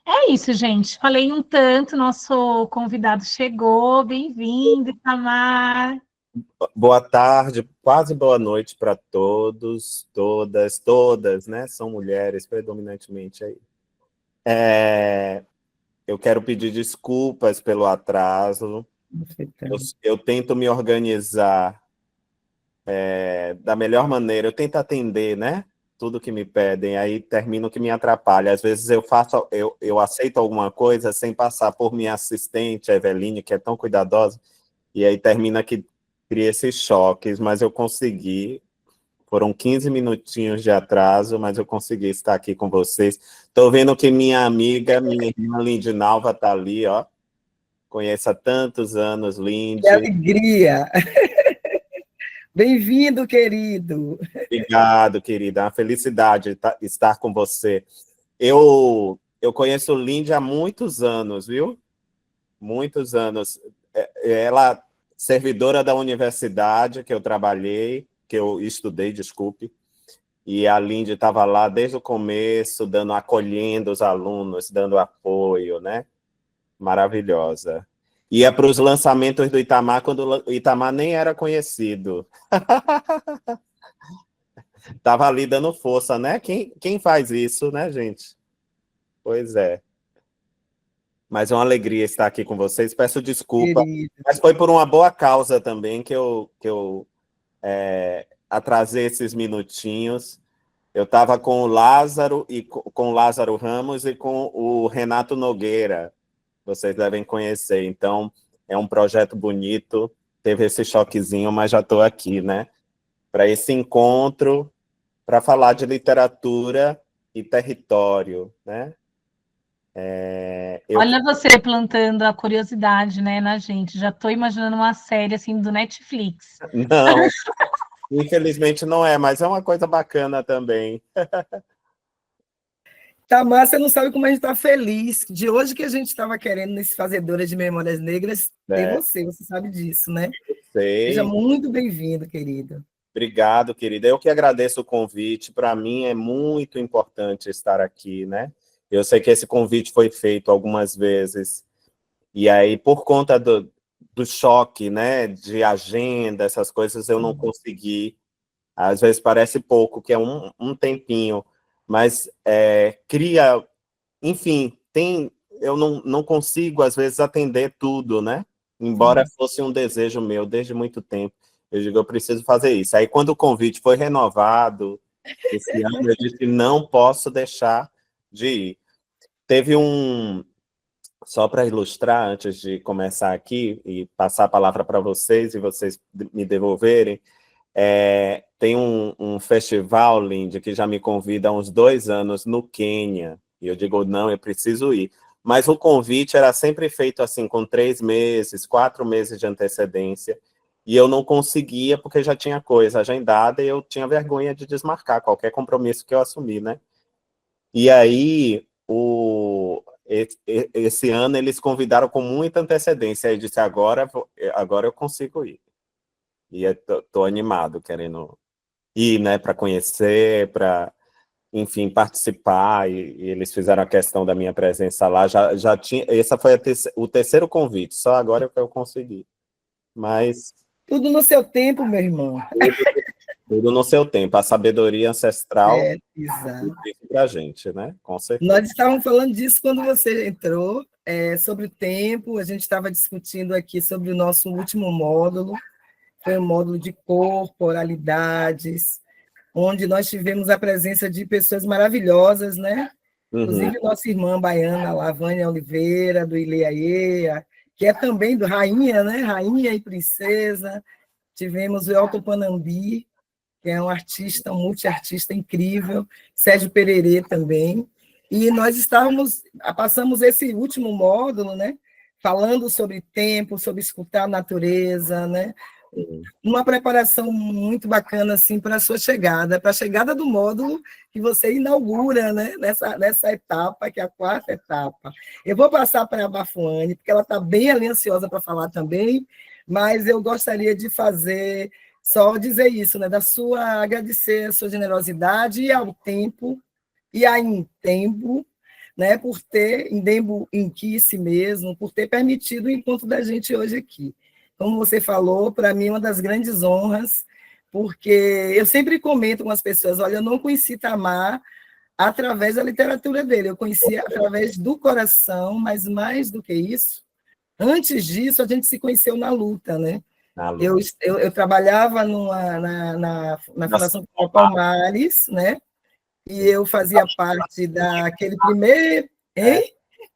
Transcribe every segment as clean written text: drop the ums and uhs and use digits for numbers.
É isso, gente. Falei um tanto, nosso convidado chegou. Bem-vindo, Itamar. Boa tarde, quase boa noite para todos, todas, né? São mulheres predominantemente aí. Eu quero pedir desculpas pelo atraso. Eu tento me organizar da melhor maneira. Eu tento atender, né? Tudo que me pedem. Aí termino que me atrapalha. Às vezes eu aceito alguma coisa sem passar por minha assistente, a Eveline, que é tão cuidadosa. E aí termina que cria esses choques, mas eu consegui. Foram 15 minutinhos de atraso, mas eu consegui estar aqui com vocês. Estou vendo que minha amiga, minha irmã Lindinalva está ali, ó. Conheço há tantos anos, Que Lindy. alegria! Bem-vindo, querido! Obrigado, querida. É uma felicidade estar com você. Eu conheço Lindy há muitos anos, viu? Muitos anos. Ela, servidora da universidade que eu trabalhei, que eu estudei, desculpe, e a Lindy estava lá desde o começo, acolhendo os alunos, dando apoio, né? Maravilhosa. Ia para os lançamentos do Itamar, quando o Itamar nem era conhecido. Estava ali dando força, né? Quem faz isso, né, gente? Pois é. Mas é uma alegria estar aqui com vocês. Peço desculpa, Querido. mas foi por uma boa causa também que eu atrasei esses minutinhos. Eu estava com o Lázaro e com o Lázaro Ramos e com o Renato Nogueira. Vocês devem conhecer. Então, é um projeto bonito. Teve esse choquezinho, mas já estou aqui, né? Para esse encontro, para falar de literatura e território, né? Olha você plantando a curiosidade, né, na gente. Já estou imaginando uma série assim do Netflix. Não, infelizmente não é, mas é uma coisa bacana também. Tamar, você não sabe como a gente está feliz. De hoje que a gente estava querendo nesse Fazedora de Memórias Negras, tem você sabe disso, né? Seja Sei. muito bem-vindo, querido. Obrigado, querida. Eu que agradeço o convite. Para mim é muito importante estar aqui, né? Eu sei que esse convite foi feito algumas vezes. E aí, por conta do choque, né, de agenda, essas coisas, eu não consegui. Às vezes parece pouco, que é um tempinho, mas cria, enfim, eu não consigo, às vezes, atender tudo, né? Embora fosse um desejo meu desde muito tempo. Eu digo, eu preciso fazer isso. Aí, quando o convite foi renovado, esse ano, eu disse, não posso deixar de ir. Teve só para ilustrar, antes de começar aqui e passar a palavra para vocês e vocês me devolverem, tem um festival, Lindy, que já me convida há uns 2 anos no Quênia, e eu digo, não, eu preciso ir. Mas o convite era sempre feito assim, com 3 meses, 4 meses de antecedência, e eu não conseguia, porque já tinha coisa agendada, e eu tinha vergonha de desmarcar qualquer compromisso que eu assumi, né? E aí, esse ano, eles convidaram com muita antecedência, aí eu disse, agora eu consigo ir. E estou animado, querendo ir, né, para conhecer, para, enfim, participar, e eles fizeram a questão da minha presença lá, já tinha, esse foi o terceiro convite, só agora que eu consegui, mas... Tudo no seu tempo, meu irmão. Tudo no seu tempo, a sabedoria ancestral Exato. para a gente, né, com certeza. Nós estávamos falando disso quando você entrou, sobre o tempo, a gente estava discutindo aqui sobre o nosso último módulo, foi um módulo de corporalidades, onde nós tivemos a presença de pessoas maravilhosas, né? Inclusive nossa irmã baiana, Lavânia Oliveira, do Ileaia, que é também do Rainha, né? Rainha e Princesa. Tivemos o Elton Panambi, que é um artista, um multiartista incrível, Sérgio Pererê também. E nós passamos esse último módulo, né? Falando sobre tempo, sobre escutar a natureza, né? Uma preparação muito bacana assim para a sua chegada, para a chegada do módulo que você inaugura, né, nessa etapa, que é a quarta etapa. Eu vou passar para a Bafuane, porque ela está bem ali ansiosa para falar também, mas eu gostaria de só dizer isso, né, agradecer a sua generosidade e ao tempo, e a Intempo, né, por ter, em Kiss mesmo, por ter permitido o encontro da gente hoje aqui. Como você falou, para mim é uma das grandes honras, porque eu sempre comento com as pessoas, olha, eu não conheci Itamar através da literatura dele, eu conheci através do coração, mas mais do que isso, antes disso, a gente se conheceu na luta, né? Eu trabalhava na Fundação Palmares, né? E eu fazia parte daquele primeiro... Hein?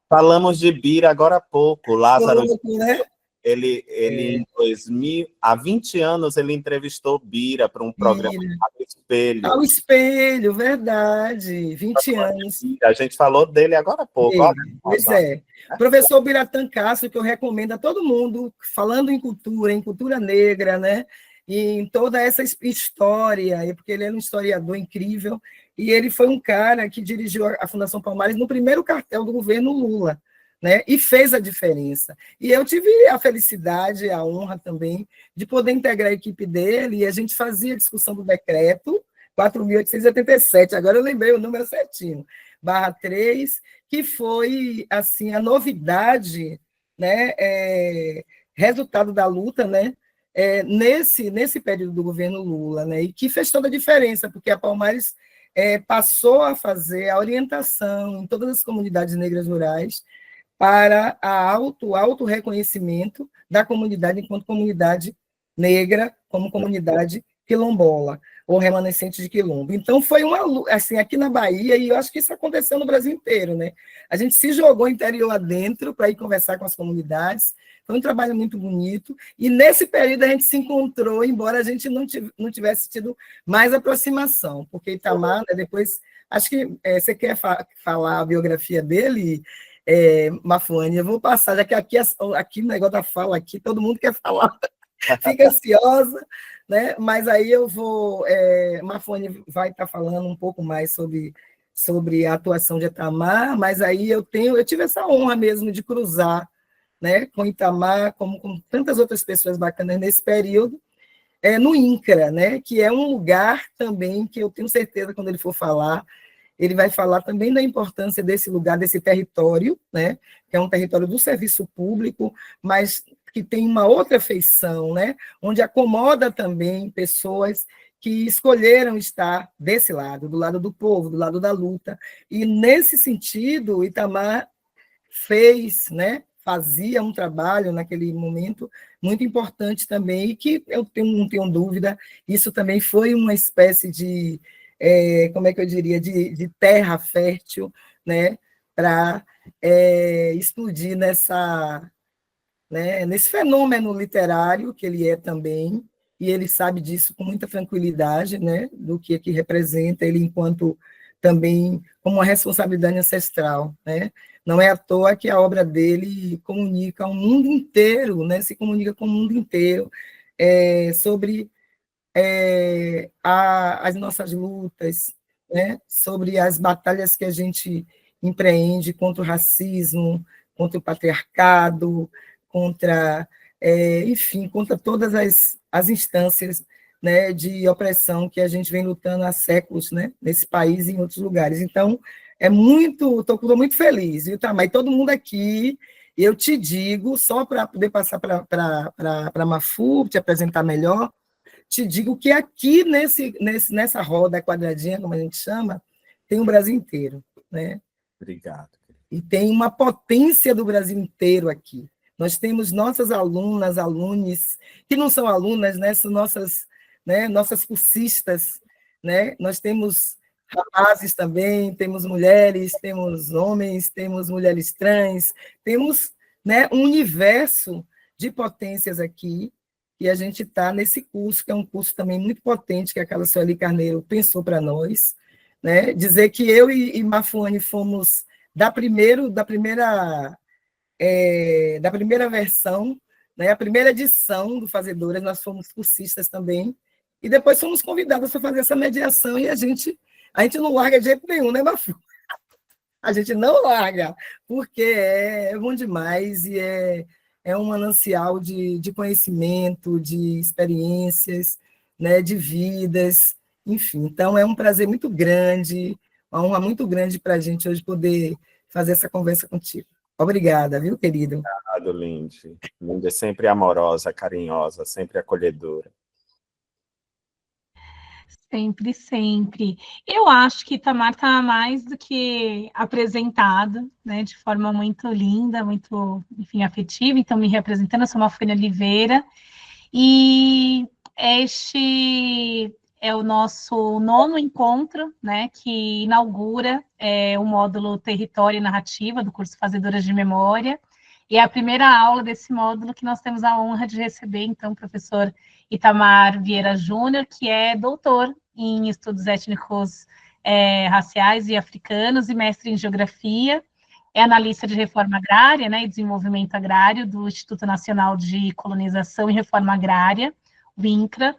Falamos de Bira agora há pouco. Lázaro, né? ele em 2000, há 20 anos, ele entrevistou Bira para um programa ao Espelho. Ao Espelho, verdade, 20 anos. A gente falou dele agora há pouco. Pois é. Professor Biratã Castro, que eu recomendo a todo mundo, falando em cultura negra, né? E em toda essa história, porque ele é um historiador incrível, e ele foi um cara que dirigiu a Fundação Palmares no primeiro cartel do governo Lula, né? E fez a diferença. E eu tive a felicidade, a honra também, de poder integrar a equipe dele, e a gente fazia a discussão do decreto 4.887, agora eu lembrei o número certinho, /3, que foi assim a novidade, né? Resultado da luta, né? Nesse período do governo Lula, né? E que fez toda a diferença, porque a Palmares passou a fazer a orientação em todas as comunidades negras rurais para auto reconhecimento da comunidade enquanto comunidade negra, como comunidade quilombola, ou remanescente de quilombo. Então, foi assim, aqui na Bahia, e eu acho que isso aconteceu no Brasil inteiro, né? A gente se jogou interior adentro para ir conversar com as comunidades, foi um trabalho muito bonito, e nesse período a gente se encontrou, embora a gente não tivesse tido mais aproximação, porque Itamar, né, depois, acho que você quer falar a biografia dele, Mafuane, eu vou passar, já que aqui no negócio da fala, aqui todo mundo quer falar, fica ansiosa, né? Mas aí eu vou, Mafuane vai estar falando um pouco mais sobre a atuação de Itamar, mas aí eu tive essa honra mesmo de cruzar, né, com Itamar, como com tantas outras pessoas bacanas nesse período, no INCRA, né, que é um lugar também que eu tenho certeza, quando ele for falar, ele vai falar também da importância desse lugar, desse território, né, que é um território do serviço público, mas que tem uma outra feição, né, onde acomoda também pessoas que escolheram estar desse lado, do lado do povo, do lado da luta. E, nesse sentido, Itamar fazia um trabalho naquele momento muito importante também, e que eu não tenho dúvida, isso também foi uma espécie de, como é que eu diria, de terra fértil, né, para explodir nesse fenômeno literário que ele é também, e ele sabe disso com muita tranquilidade, né, do que representa ele enquanto também como uma responsabilidade ancestral, né? Não é à toa que a obra dele comunica ao mundo inteiro, né? Se comunica com o mundo inteiro sobre as nossas lutas, né? Sobre as batalhas que a gente empreende contra o racismo, contra o patriarcado, contra, enfim, contra todas as instâncias, né, de opressão que a gente vem lutando há séculos, né, nesse país e em outros lugares. Então, estou muito feliz, viu, Tamar? E todo mundo aqui, eu te digo, só para poder passar para a Mafu, te apresentar melhor, te digo que aqui nessa roda quadradinha, como a gente chama, tem o Brasil inteiro, né? Obrigado. E tem uma potência do Brasil inteiro aqui. Nós temos nossas alunas, alunos, que não são alunas, né? São nossas cursistas, né? Nós temos rapazes também, temos mulheres, temos homens, temos mulheres trans, temos, né, um universo de potências aqui, e a gente está nesse curso, que é um curso também muito potente, que aquela Sueli Carneiro pensou para nós, né? Dizer que eu e Mafuane fomos da primeira versão, né, a primeira edição do Fazedoras, nós fomos cursistas também, e depois fomos convidadas para fazer essa mediação, e a gente não larga de jeito nenhum, né, Mafu? A gente não larga, porque é bom demais, e é um manancial de conhecimento, de experiências, né, de vidas, enfim. Então, é um prazer muito grande, uma honra muito grande para a gente hoje poder fazer essa conversa contigo. Obrigada, viu, querido? Obrigado, Lindy. Lindy é sempre amorosa, carinhosa, sempre acolhedora. Sempre, sempre. Eu acho que Itamar está mais do que apresentado, né, de forma muito linda, muito, enfim, afetiva. Então, me representando, eu sou uma Mafânia Oliveira, e este é o nosso nono encontro, né, que inaugura o módulo Território e Narrativa do curso Fazedoras de Memória, e é a primeira aula desse módulo que nós temos a honra de receber, então, o professor Itamar Vieira Júnior, que é doutor em estudos étnicos raciais e africanos e mestre em geografia, é analista de reforma agrária, né, e desenvolvimento agrário do Instituto Nacional de Colonização e Reforma Agrária, o INCRA,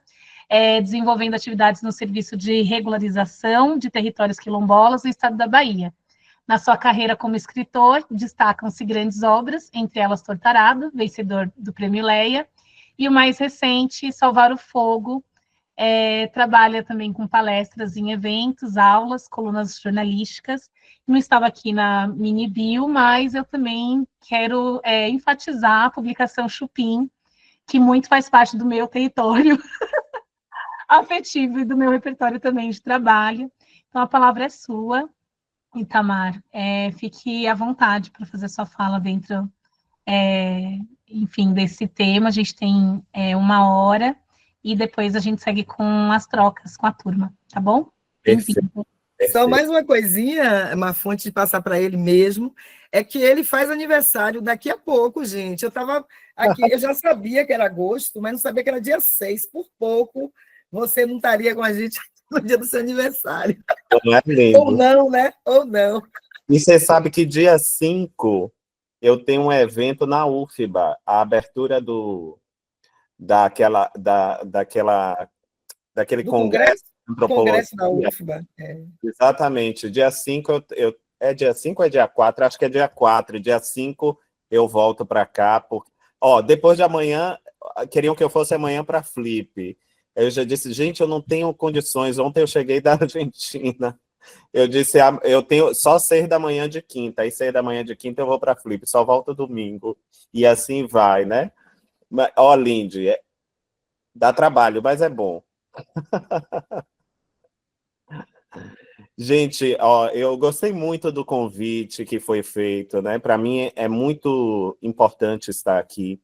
desenvolvendo atividades no serviço de regularização de territórios quilombolas no estado da Bahia. Na sua carreira como escritor, destacam-se grandes obras, entre elas Tortarado, vencedor do Prêmio Leia, e o mais recente, Salvar o Fogo. Trabalha também com palestras em eventos, aulas, colunas jornalísticas. Não estava aqui na mini bio, mas eu também quero enfatizar a publicação Chupim, que muito faz parte do meu território afetivo e do meu repertório também de trabalho. Então, a palavra é sua, Itamar. Fique à vontade para fazer sua fala dentro, enfim, desse tema. A gente tem 1 hora e depois a gente segue com as trocas com a turma, tá bom? Perfeito. Só mais uma coisinha, uma fonte de passar para ele mesmo, é que ele faz aniversário daqui a pouco, gente. Eu estava aqui, eu já sabia que era agosto, mas não sabia que era dia 6. Por pouco, você não estaria com a gente no dia do seu aniversário. Não é lindo? Ou não, né? Ou não. E você sabe que dia 5 eu tenho um evento na UFBA, a abertura daquele Do congresso de antropologia. Congresso da UFBA. Exatamente. Dia 5, é dia 5 ou é dia 4? Acho que é dia 4. Dia 5 eu volto para cá. Depois de amanhã, queriam que eu fosse amanhã para Flip. Eu já disse, gente, eu não tenho condições. Ontem eu cheguei da Argentina. Eu disse, eu tenho só 6 da manhã de quinta. Aí 6 da manhã de quinta eu vou para Flip. Só volto domingo. E assim vai, né? Mas, Lindy, dá trabalho, mas é bom. Gente, eu gostei muito do convite que foi feito, né? Para mim é muito importante estar aqui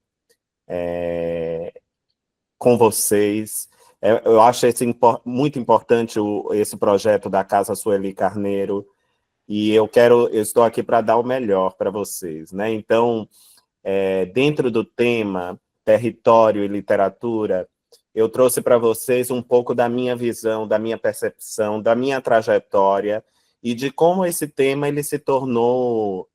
com vocês. Eu acho muito importante esse projeto da Casa Sueli Carneiro, e eu estou aqui para dar o melhor para vocês, né? Então, dentro do tema território e literatura, eu trouxe para vocês um pouco da minha visão, da minha percepção, da minha trajetória e de como esse tema ele se tornou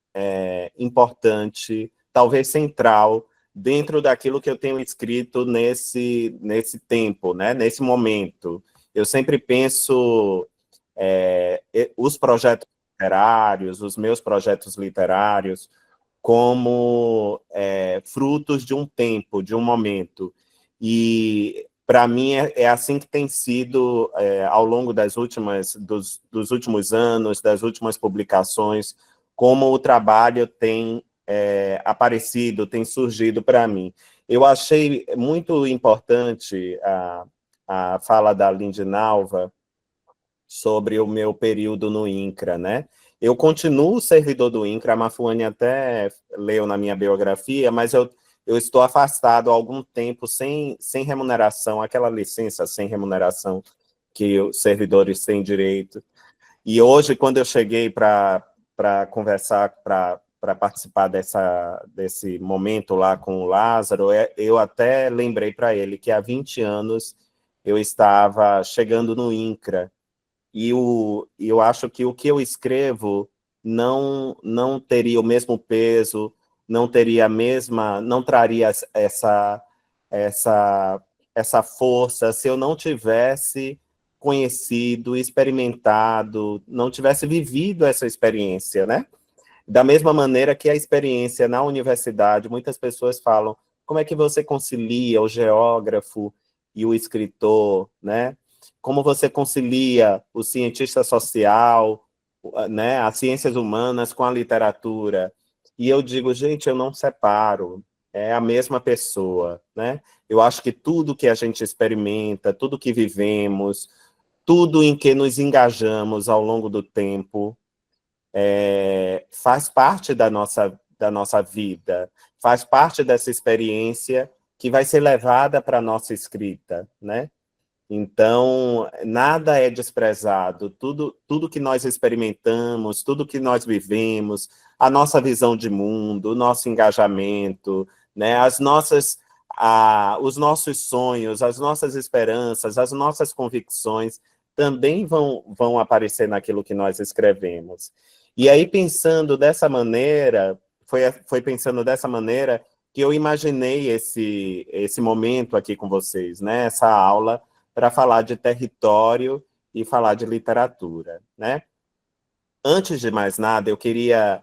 importante, talvez central, dentro daquilo que eu tenho escrito nesse tempo, né? Nesse momento. Eu sempre penso os projetos literários, os meus projetos literários, como frutos de um tempo, de um momento. E, para mim, é assim que tem sido ao longo dos últimos anos, das últimas publicações, como o trabalho tem aparecido, tem surgido para mim. Eu achei muito importante a fala da Lindy Nalva sobre o meu período no INCRA, né? Eu continuo servidor do INCRA, a Mafuane até leu na minha biografia, mas eu estou afastado há algum tempo sem remuneração, aquela licença sem remuneração que os servidores têm direito. E hoje, quando eu cheguei para conversar, para participar desse momento lá com o Lázaro, eu até lembrei para ele que há 20 anos eu estava chegando no INCRA, e eu acho que o que eu escrevo não teria o mesmo peso, não traria essa força se eu não tivesse conhecido, experimentado, não tivesse vivido essa experiência, né? Da mesma maneira que a experiência na universidade, muitas pessoas falam, como é que você concilia o geógrafo e o escritor, né? Como você concilia o cientista social, né, as ciências humanas com a literatura. E eu digo, gente, eu não separo, é a mesma pessoa, né? Eu acho que tudo que a gente experimenta, tudo que vivemos, tudo em que nos engajamos ao longo do tempo, faz parte da nossa vida, faz parte dessa experiência que vai ser levada para a nossa escrita, né? Então, nada é desprezado, tudo que nós experimentamos, tudo que nós vivemos, a nossa visão de mundo, o nosso engajamento, né, os nossos sonhos, as nossas esperanças, as nossas convicções também vão aparecer naquilo que nós escrevemos. E aí, pensando dessa maneira, foi pensando dessa maneira que eu imaginei esse momento aqui com vocês, né, essa aula, para falar de território e falar de literatura, né? Antes de mais nada, eu queria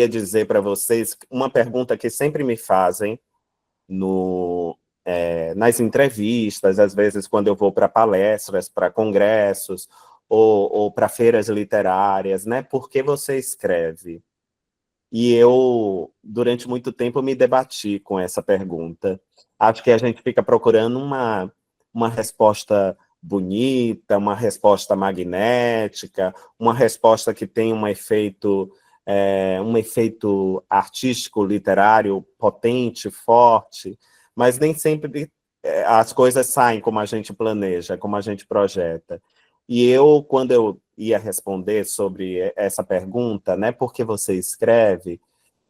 dizer para vocês uma pergunta que sempre me fazem nas entrevistas, às vezes quando eu vou para palestras, para congressos, ou para feiras literárias, né? Por que você escreve? E eu, durante muito tempo, me debati com essa pergunta. Acho que a gente fica procurando uma resposta bonita, uma resposta magnética, uma resposta que tem um efeito artístico, literário potente, forte, mas nem sempre as coisas saem como a gente planeja, como a gente projeta. E eu, quando eu ia responder sobre essa pergunta, né, por que você escreve,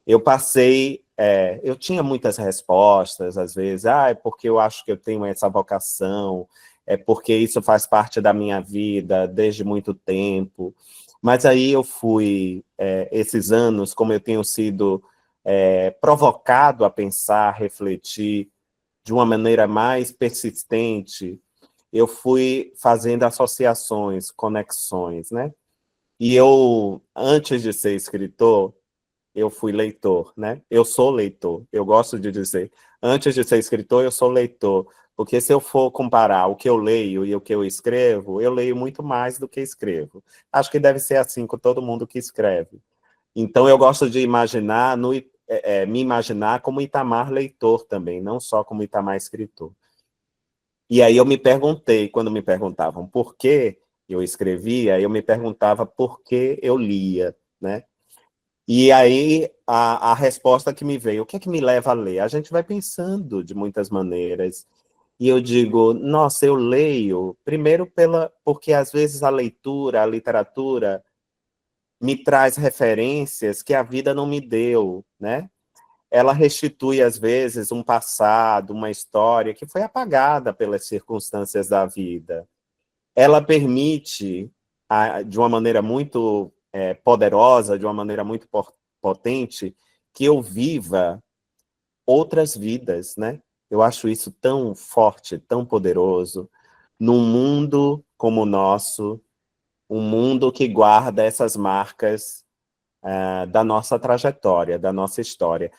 eu tinha muitas respostas, às vezes, é porque eu acho que eu tenho essa vocação, é porque isso faz parte da minha vida desde muito tempo, mas aí eu fui, esses anos, como eu tenho sido provocado a pensar, a refletir de uma maneira mais persistente, eu fui fazendo associações, conexões, né? E eu, antes de ser escritor, eu fui leitor, né? Eu sou leitor, eu gosto de dizer. Antes de ser escritor, eu sou leitor. Porque se eu for comparar o que eu leio e o que eu leio muito mais do que escrevo. Acho que deve ser assim com todo mundo que escreve. Então, eu gosto de imaginar, me imaginar como Itamar leitor também, não só como Itamar escritor. E aí eu me perguntei, quando me perguntavam por que eu escrevia, eu me perguntava por que eu lia, né? E aí, a resposta que me veio, o que é que me leva a ler? A gente vai pensando de muitas maneiras. E eu digo, nossa, eu leio, primeiro porque às vezes a leitura, a literatura, me traz referências que a vida não me deu, né? Ela restitui, às vezes, um passado, uma história que foi apagada pelas circunstâncias da vida. Ela permite, de uma maneira muito poderosa, de uma maneira muito potente, que eu viva outras vidas, né? Eu acho isso tão forte, tão poderoso, num mundo como o nosso, um mundo que guarda essas marcas da nossa trajetória, da nossa história.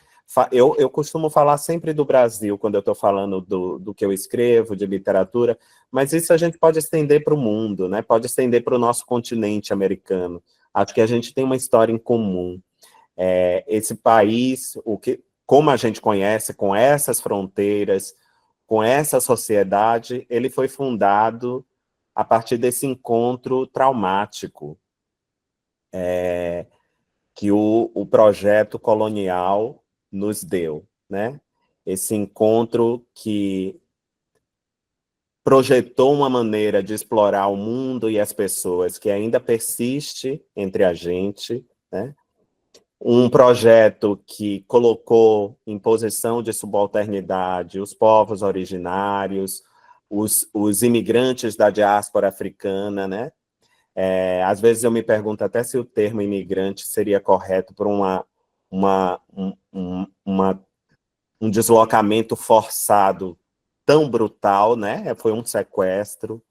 Eu costumo falar sempre do Brasil, quando eu estou falando do que eu escrevo, de literatura, mas isso a gente pode estender para o mundo, né? Pode estender para o nosso continente americano. Acho que a gente tem uma história em comum. Esse país, como a gente conhece, com essas fronteiras, com essa sociedade, ele foi fundado a partir desse encontro traumático, que o projeto colonial nos deu, né? Esse encontro que projetou uma maneira de explorar o mundo e as pessoas que ainda persiste entre a gente, né? Um projeto que colocou em posição de subalternidade os povos originários, os imigrantes da diáspora africana, né? Às vezes eu me pergunto até se o termo imigrante seria correto por um deslocamento forçado tão brutal, né? Foi um sequestro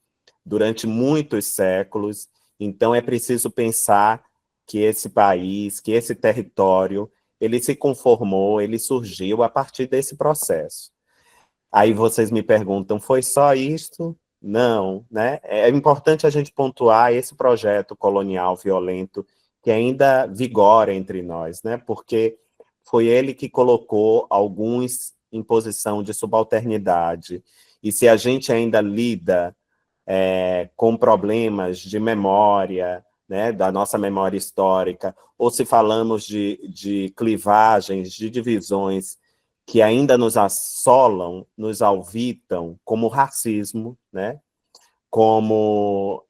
durante muitos séculos. Então é preciso pensar que esse país, que esse território, ele se conformou, ele surgiu a partir desse processo. Aí vocês me perguntam, foi só isto? Não, né? É importante a gente pontuar esse projeto colonial violento que ainda vigora entre nós, né? Porque foi ele que colocou alguns em posição de subalternidade. E se a gente ainda lida com problemas de memória, né, da nossa memória histórica, ou se falamos de clivagens, de divisões que ainda nos assolam, nos alvitam, como o racismo, né, como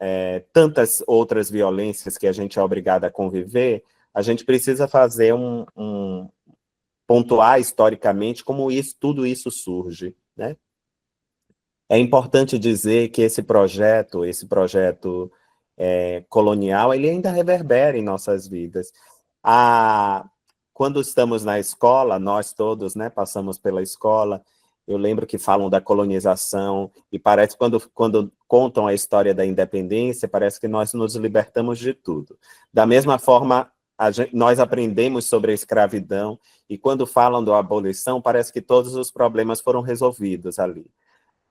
tantas outras violências que a gente é obrigado a conviver, a gente precisa fazer pontuar historicamente como tudo isso surge, né? É importante dizer que esse projeto colonial, ele ainda reverbera em nossas vidas. Quando estamos na escola, nós todos, né, passamos pela escola, eu lembro que falam da colonização, e parece que quando contam a história da independência, parece que nós nos libertamos de tudo. Da mesma forma, nós aprendemos sobre a escravidão, e quando falam da abolição, parece que todos os problemas foram resolvidos ali.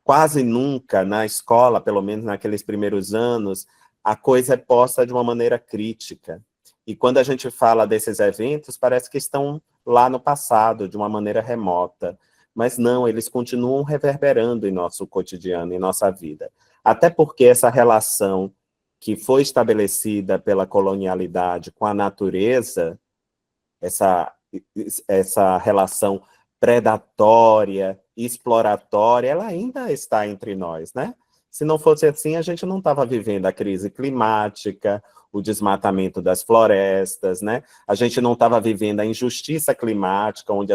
Quase nunca na escola, pelo menos naqueles primeiros anos, a coisa é posta de uma maneira crítica. E quando a gente fala desses eventos, parece que estão lá no passado, de uma maneira remota. Mas não, eles continuam reverberando em nosso cotidiano, em nossa vida. Até porque essa relação que foi estabelecida pela colonialidade com a natureza, essa relação predatória, exploratória, ela ainda está entre nós, né? Se não fosse assim, a gente não estava vivendo a crise climática, o desmatamento das florestas, né? A gente não estava vivendo a injustiça climática, onde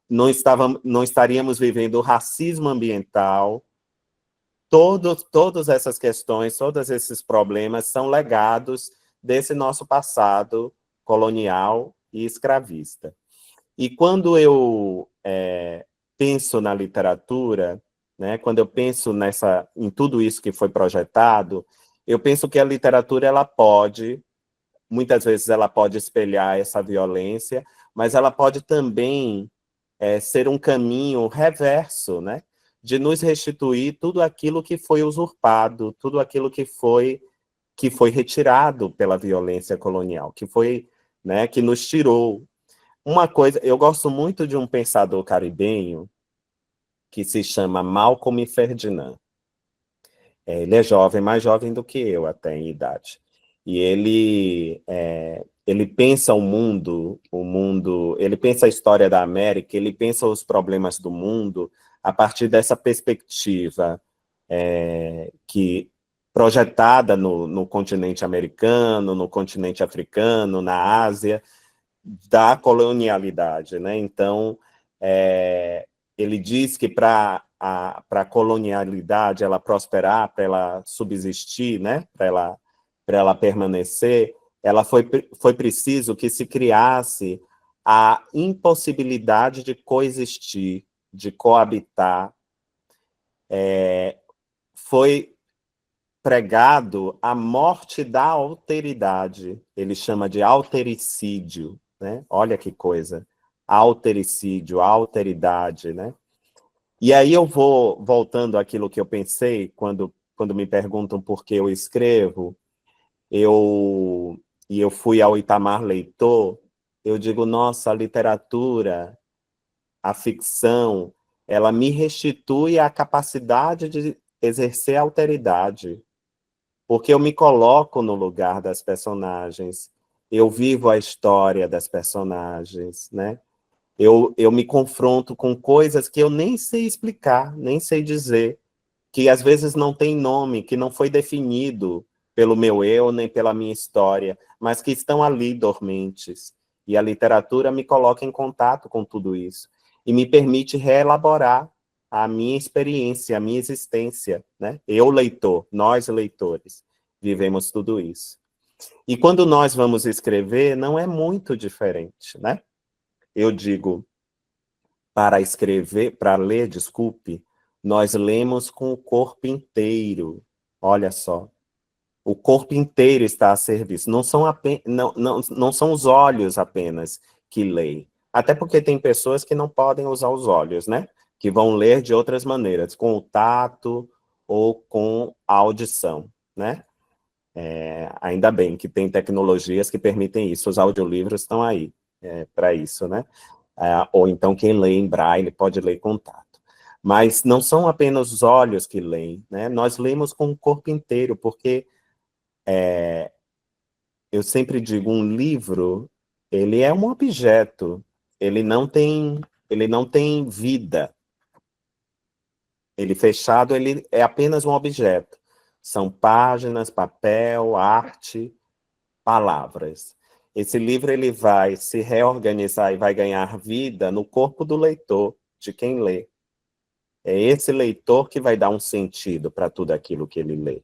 não estaríamos vivendo o racismo ambiental. Todas essas questões, todos esses problemas são legados desse nosso passado colonial e escravista. E quando eu penso na literatura, né, quando eu penso em tudo isso que foi projetado, eu penso que a literatura, muitas vezes ela pode espelhar essa violência, mas ela pode também ser um caminho reverso, né, de nos restituir tudo aquilo que foi usurpado, tudo aquilo que foi retirado pela violência colonial, né, que nos tirou. Uma coisa, eu gosto muito de um pensador caribenho que se chama Malcolm Ferdinand. Ele é jovem, mais jovem do que eu até em idade. E ele pensa o mundo, ele pensa a história da América, ele pensa os problemas do mundo a partir dessa perspectiva que projetada no continente americano, no continente africano, na Ásia, da colonialidade, né? Então, ele diz que para a colonialidade ela prosperar, para ela subsistir, né? Para ela permanecer, foi preciso que se criasse a impossibilidade de coexistir, de coabitar. Foi pregado a morte da alteridade, ele chama de altericídio, né? Olha que coisa, altericídio, alteridade, né? E aí eu vou voltando àquilo que eu pensei quando me perguntam por que eu escrevo, eu fui ao Itamar Leitor, eu digo, nossa, a literatura, a ficção, ela me restitui a capacidade de exercer a alteridade, porque eu me coloco no lugar das personagens, eu vivo a história das personagens, né? Eu me confronto com coisas que eu nem sei explicar, nem sei dizer, que às vezes não tem nome, que não foi definido pelo meu eu, nem pela minha história, mas que estão ali dormentes. E a literatura me coloca em contato com tudo isso, e me permite reelaborar a minha experiência, a minha existência, né? Eu, leitor, nós, leitores, vivemos tudo isso. E quando nós vamos escrever, não é muito diferente, né? Eu digo, para ler, desculpe, nós lemos com o corpo inteiro. Olha só. O corpo inteiro está a serviço. Não são os olhos apenas que leem. Até porque tem pessoas que não podem usar os olhos, né? Que vão ler de outras maneiras, com o tato, ou com a audição, né? Ainda bem que tem tecnologias que permitem isso, os audiolivros estão aí para isso, né? Ou então quem lê em braille pode ler com tato. Mas não são apenas os olhos que leem, né? Nós lemos com o corpo inteiro, porque eu sempre digo, um livro, ele é um objeto, ele não tem vida. Ele fechado, ele é apenas um objeto. São páginas, papel, arte, palavras. Esse livro ele vai se reorganizar e vai ganhar vida no corpo do leitor, de quem lê. É esse leitor que vai dar um sentido para tudo aquilo que ele lê.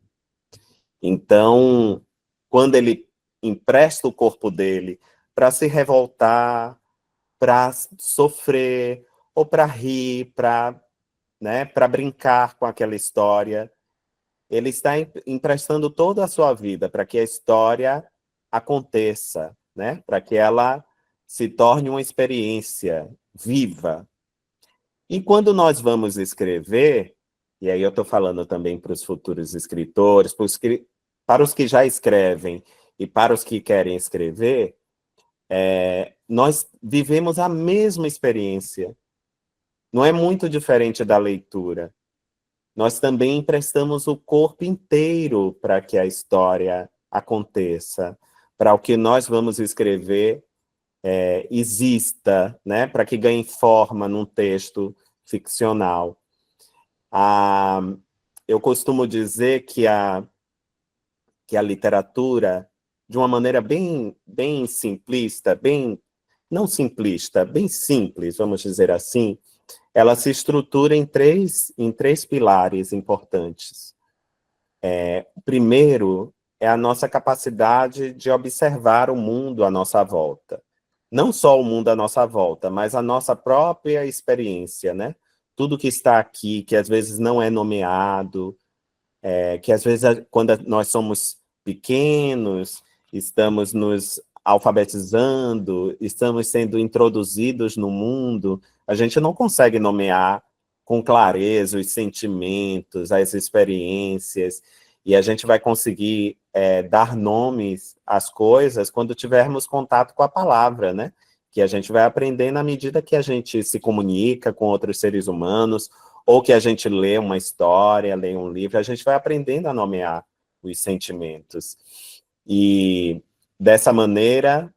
Então, quando ele empresta o corpo dele para se revoltar, para sofrer, ou para rir, para brincar com aquela história, ele está emprestando toda a sua vida para que a história aconteça, né? Para que ela se torne uma experiência viva. E quando nós vamos escrever, e aí eu estou falando também para os futuros escritores, para os que já escrevem e para os que querem escrever, nós vivemos a mesma experiência. Não é muito diferente da leitura. Nós também emprestamos o corpo inteiro para que a história aconteça, para o que nós vamos escrever exista, né? Para que ganhe forma num texto ficcional. Eu costumo dizer que a literatura, de uma maneira bem simplista, não simplista, bem simples, vamos dizer assim, ela se estrutura em três pilares importantes. O primeiro é a nossa capacidade de observar o mundo à nossa volta. Não só o mundo à nossa volta, mas a nossa própria experiência, né? Tudo que está aqui, que às vezes não é nomeado, que às vezes, quando nós somos pequenos, estamos nos alfabetizando, estamos sendo introduzidos no mundo, a gente não consegue nomear com clareza os sentimentos, as experiências, e a gente vai conseguir dar nomes às coisas quando tivermos contato com a palavra, né? Que a gente vai aprender na medida que a gente se comunica com outros seres humanos, ou que a gente lê uma história, lê um livro, a gente vai aprendendo a nomear os sentimentos. E dessa maneira,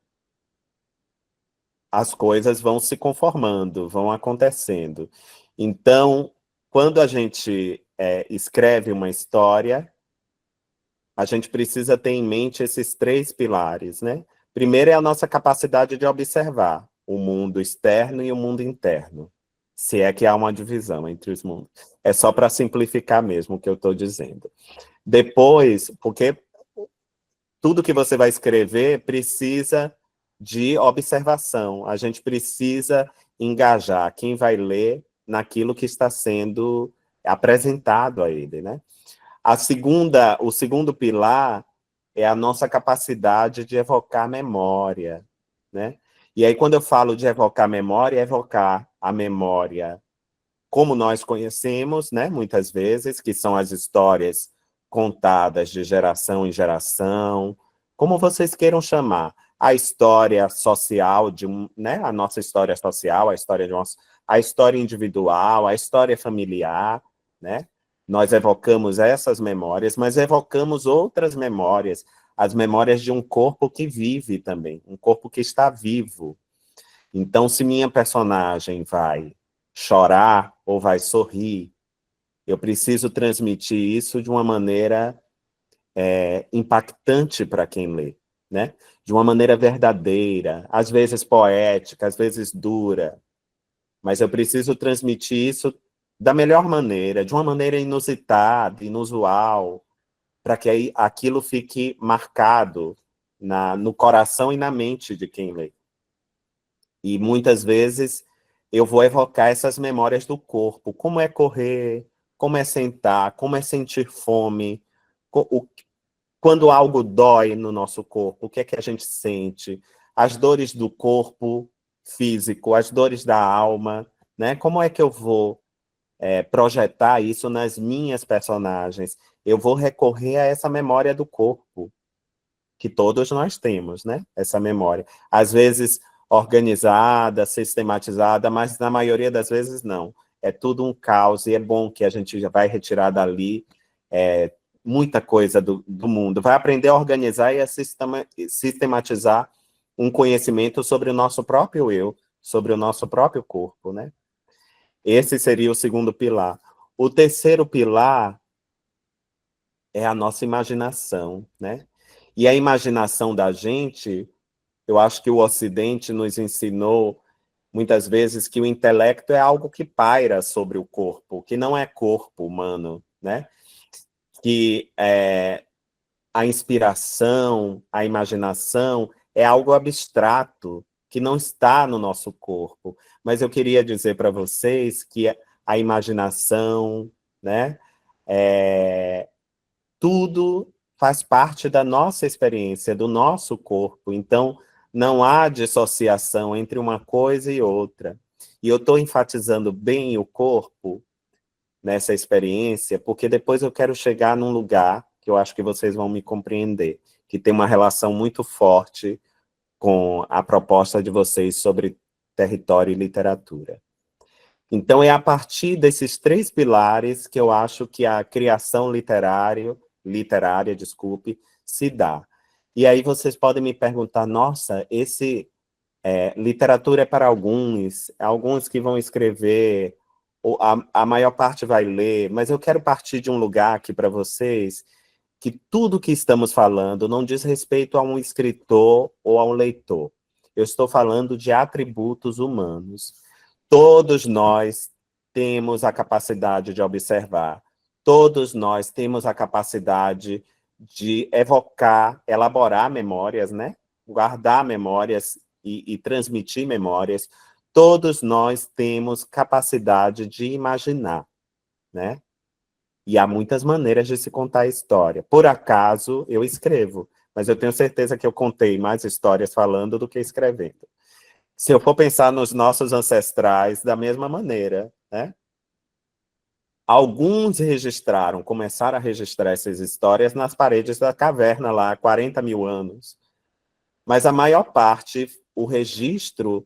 as coisas vão se conformando, vão acontecendo. Então, quando a gente escreve uma história, a gente precisa ter em mente esses três pilares, né? Primeiro é a nossa capacidade de observar o mundo externo e o mundo interno, se é que há uma divisão entre os mundos. É só para simplificar mesmo o que eu estou dizendo. Depois, porque tudo que você vai escrever precisa de observação. A gente precisa engajar quem vai ler naquilo que está sendo apresentado a ele, né? O segundo pilar é a nossa capacidade de evocar memória, né? E aí, quando eu falo de evocar memória, é evocar a memória como nós conhecemos, né? Muitas vezes, que são as histórias contadas de geração em geração, como vocês queiram chamar, a história social né? A nossa história social, a história individual, a história familiar, né? Nós evocamos essas memórias, mas evocamos outras memórias, as memórias de um corpo que vive também, um corpo que está vivo. Então, se minha personagem vai chorar ou vai sorrir, eu preciso transmitir isso de uma maneira impactante para quem lê, né? De uma maneira verdadeira, às vezes poética, às vezes dura, mas eu preciso transmitir isso da melhor maneira, de uma maneira inusitada, inusual, para que aí aquilo fique marcado no coração e na mente de quem lê. E muitas vezes eu vou evocar essas memórias do corpo, como é correr, como é sentar, como é sentir fome, quando algo dói no nosso corpo, o que é que a gente sente, as dores do corpo físico, as dores da alma, né? Como é que eu vou projetar isso nas minhas personagens. Eu vou recorrer a essa memória do corpo, que todos nós temos, né? Essa memória. Às vezes organizada, sistematizada, mas na maioria das vezes não. É tudo um caos, e é bom que a gente já vai retirar dali muita coisa do mundo. Vai aprender a organizar e a sistematizar um conhecimento sobre o nosso próprio eu, sobre o nosso próprio corpo, né? Esse seria o segundo pilar. O terceiro pilar é a nossa imaginação, né? E a imaginação da gente, eu acho que o Ocidente nos ensinou muitas vezes que o intelecto é algo que paira sobre o corpo, que não é corpo humano, né? Que a inspiração, a imaginação é algo abstrato, que não está no nosso corpo. Mas eu queria dizer para vocês que a imaginação, né? Tudo faz parte da nossa experiência, do nosso corpo. Então, não há dissociação entre uma coisa e outra. E eu estou enfatizando bem o corpo nessa experiência, porque depois eu quero chegar num lugar que eu acho que vocês vão me compreender, que tem uma relação muito forte com a proposta de vocês sobre território e literatura. Então, é a partir desses 3 pilares que eu acho que a criação literária, se dá. E aí vocês podem me perguntar, nossa, literatura é para alguns que vão escrever, ou a maior parte vai ler, mas eu quero partir de um lugar aqui para vocês, que tudo que estamos falando não diz respeito a um escritor ou a um leitor. Eu estou falando de atributos humanos. Todos nós temos a capacidade de observar. Todos nós temos a capacidade de evocar, elaborar memórias, né? Guardar memórias e transmitir memórias. Todos nós temos capacidade de imaginar, né? E há muitas maneiras de se contar a história. Por acaso, eu escrevo, mas eu tenho certeza que eu contei mais histórias falando do que escrevendo. Se eu for pensar nos nossos ancestrais, da mesma maneira, né? Alguns começaram a registrar essas histórias nas paredes da caverna lá, há 40 mil anos. Mas a maior parte, o registro,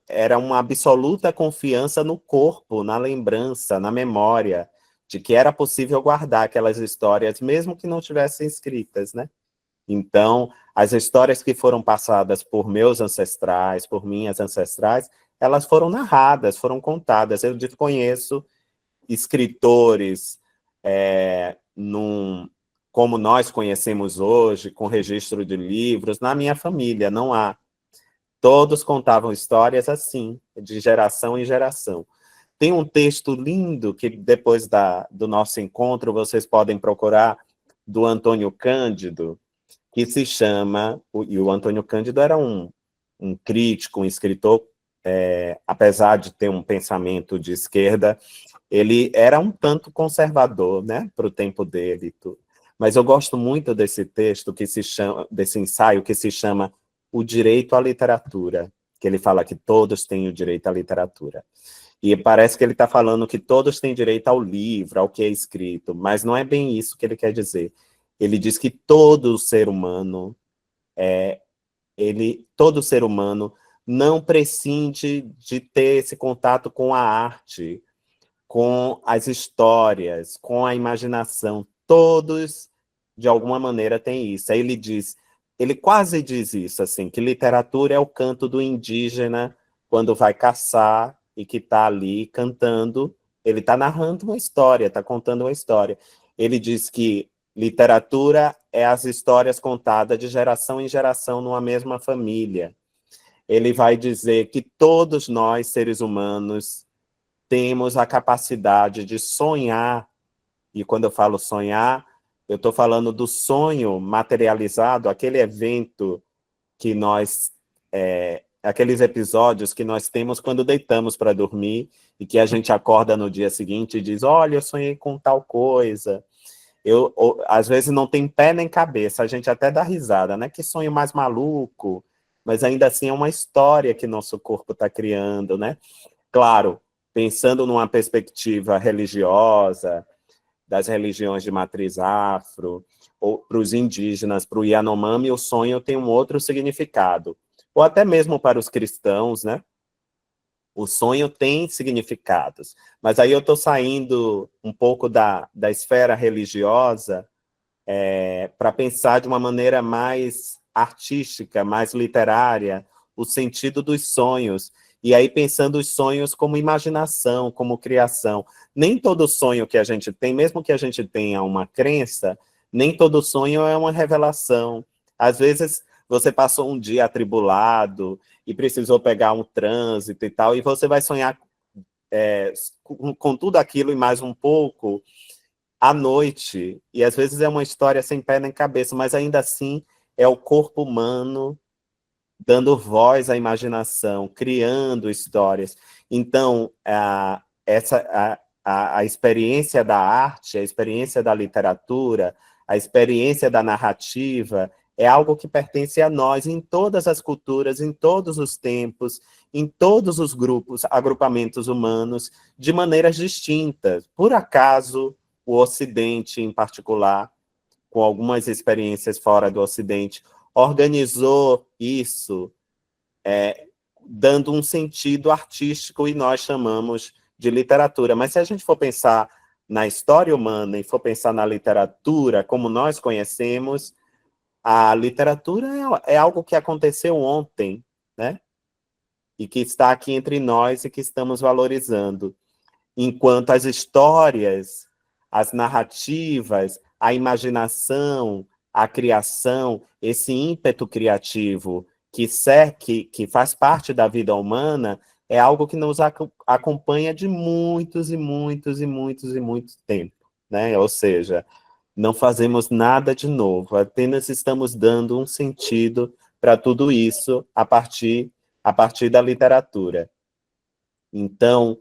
era uma absoluta confiança no corpo, na lembrança, na memória, de que era possível guardar aquelas histórias, mesmo que não tivessem escritas, né? Então, as histórias que foram passadas por meus ancestrais, por minhas ancestrais, elas foram narradas, foram contadas. Eu desconheço escritores como nós conhecemos hoje, com registro de livros. Na minha família, não há. Todos contavam histórias assim, de geração em geração. Tem um texto lindo que depois do nosso encontro vocês podem procurar, do Antônio Cândido, que se chama, e o Antônio Cândido era um crítico, um escritor, apesar de ter um pensamento de esquerda, ele era um tanto conservador, né, para o tempo dele. Mas eu gosto muito desse texto, desse ensaio que se chama O Direito à Literatura, que ele fala que todos têm o direito à literatura. E parece que ele está falando que todos têm direito ao livro, ao que é escrito, mas não é bem isso que ele quer dizer. Ele diz que todo ser humano não prescinde de ter esse contato com a arte, com as histórias, com a imaginação. Todos, de alguma maneira, têm isso. Aí ele quase diz isso, assim, que literatura é o canto do indígena quando vai caçar e que está ali cantando. Ele está narrando uma história, está contando uma história. Ele diz que literatura é as histórias contadas de geração em geração numa mesma família. Ele vai dizer que todos nós, seres humanos, temos a capacidade de sonhar, e quando eu falo sonhar, eu estou falando do sonho materializado, aquele evento que aqueles episódios que nós temos quando deitamos para dormir, e que a gente acorda no dia seguinte e diz, olha, eu sonhei com tal coisa. Às vezes não tem pé nem cabeça, a gente até dá risada, né? Que sonho mais maluco, mas ainda assim é uma história que nosso corpo está criando, né? Claro, pensando numa perspectiva religiosa, das religiões de matriz afro, ou para os indígenas, para o Yanomami, o sonho tem um outro significado. Ou até mesmo para os cristãos, né? O sonho tem significados. Mas aí eu estou saindo um pouco da esfera religiosa para pensar de uma maneira mais artística, mais literária, o sentido dos sonhos. E aí pensando os sonhos como imaginação, como criação. Nem todo sonho que a gente tem, mesmo que a gente tenha uma crença, nem todo sonho é uma revelação. Às vezes você passou um dia atribulado e precisou pegar um trânsito e tal, e você vai sonhar com tudo aquilo e mais um pouco à noite. E às vezes é uma história sem pé nem cabeça, mas ainda assim é o corpo humano dando voz à imaginação, criando histórias. Então, a experiência da arte, a experiência da literatura, a experiência da narrativa é algo que pertence a nós em todas as culturas, em todos os tempos, em todos os grupos, agrupamentos humanos, de maneiras distintas. Por acaso, o Ocidente, em particular, com algumas experiências fora do Ocidente, organizou isso, dando um sentido artístico, e nós chamamos de literatura. Mas se a gente for pensar na história humana e for pensar na literatura como nós conhecemos, a literatura é algo que aconteceu ontem, né? E que está aqui entre nós e que estamos valorizando. Enquanto as histórias, as narrativas, a imaginação, a criação, esse ímpeto criativo que faz parte da vida humana, é algo que nos acompanha de muitos e muitos e muitos e muito tempo, né? Ou seja, não fazemos nada de novo, apenas estamos dando um sentido para tudo isso a partir da literatura. Então,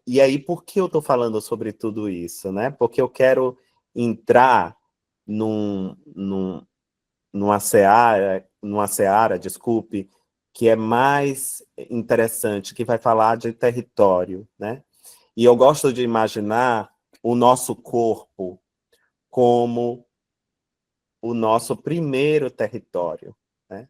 e aí, por que eu estou falando sobre tudo isso, né? Porque eu quero entrar numa seara, desculpe, que é mais interessante, que vai falar de território, né? E eu gosto de imaginar o nosso corpo como o nosso primeiro território, né?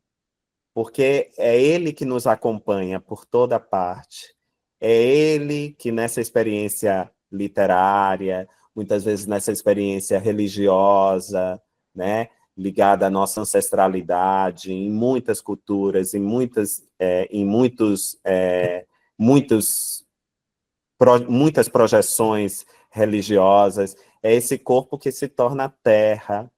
Porque é ele que nos acompanha por toda parte. É ele que, nessa experiência literária, muitas vezes nessa experiência religiosa, né, ligada à nossa ancestralidade, em muitas culturas, muitas projeções religiosas, é esse corpo que se torna terra,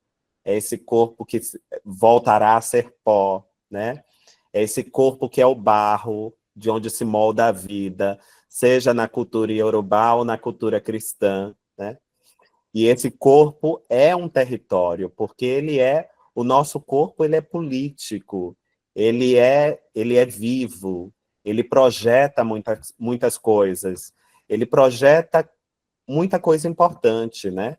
é esse corpo que voltará a ser pó, né? É esse corpo que é o barro, de onde se molda a vida, seja na cultura iorubá ou na cultura cristã, né? E esse corpo é um território, porque o nosso corpo, ele é político, ele é vivo, ele projeta muitas coisas, ele projeta muita coisa importante, né?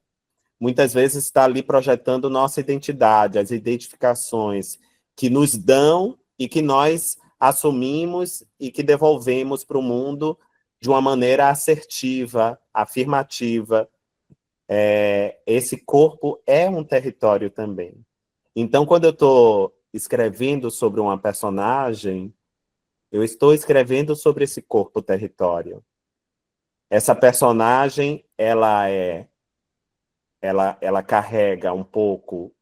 Muitas vezes está ali projetando nossa identidade, as identificações que nos dão e que nós assumimos e que devolvemos para o mundo de uma maneira assertiva, afirmativa. Esse corpo é um território também. Então, quando eu estou escrevendo sobre uma personagem, eu estou escrevendo sobre esse corpo território. Essa personagem, ela carrega um pouco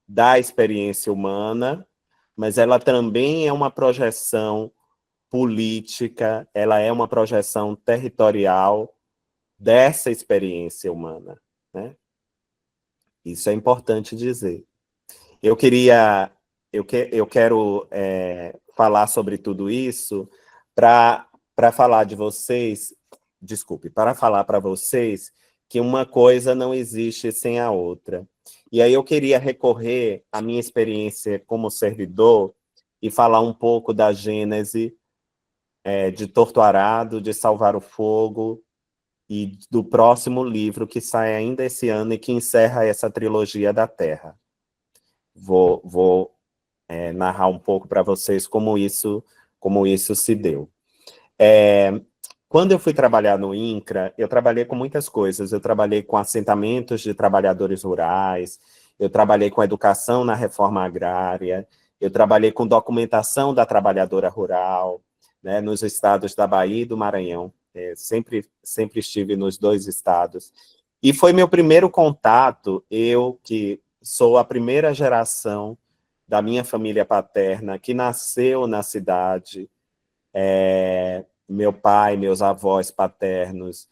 da experiência humana, mas ela também é uma projeção política, ela é uma projeção territorial dessa experiência humana, né? Isso é importante dizer. Eu quero falar sobre tudo isso para falar de vocês, desculpe, para falar para vocês que uma coisa não existe sem a outra. E aí eu queria recorrer à minha experiência como servidor e falar um pouco da gênese de Torto Arado, de Salvar o Fogo, e do próximo livro que sai ainda esse ano e que encerra essa trilogia da Terra. Vou narrar um pouco para vocês como isso se deu. Quando eu fui trabalhar no INCRA, eu trabalhei com muitas coisas. Eu trabalhei com assentamentos de trabalhadores rurais, eu trabalhei com educação na reforma agrária, eu trabalhei com documentação da trabalhadora rural, né, nos estados da Bahia e do Maranhão. Sempre estive nos dois estados. E foi meu primeiro contato, eu que sou a primeira geração da minha família paterna, que nasceu na cidade, meu pai, meus avós paternos,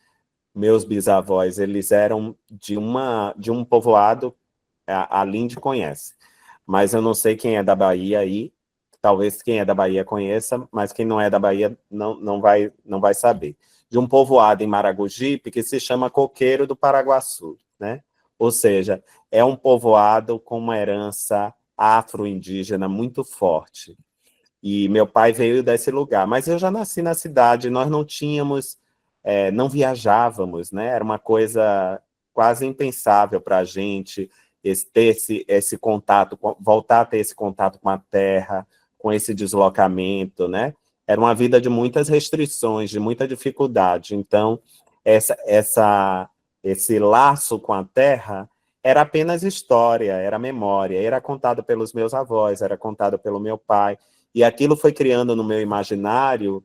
meus bisavós, eles eram de um povoado, a Linde conhece, mas eu não sei quem é da Bahia aí, talvez quem é da Bahia conheça, mas quem não é da Bahia não vai saber. De um povoado em Maragogipe que se chama Coqueiro do Paraguaçu, né? Ou seja, é um povoado com uma herança afro-indígena muito forte. E meu pai veio desse lugar, mas eu já nasci na cidade, nós não tínhamos, não viajávamos, né? Era uma coisa quase impensável para a gente ter esse contato, voltar a ter esse contato com a terra, com esse deslocamento, né? Era uma vida de muitas restrições, de muita dificuldade. Então, esse laço com a terra era apenas história, era memória, era contado pelos meus avós, era contado pelo meu pai, e aquilo foi criando no meu imaginário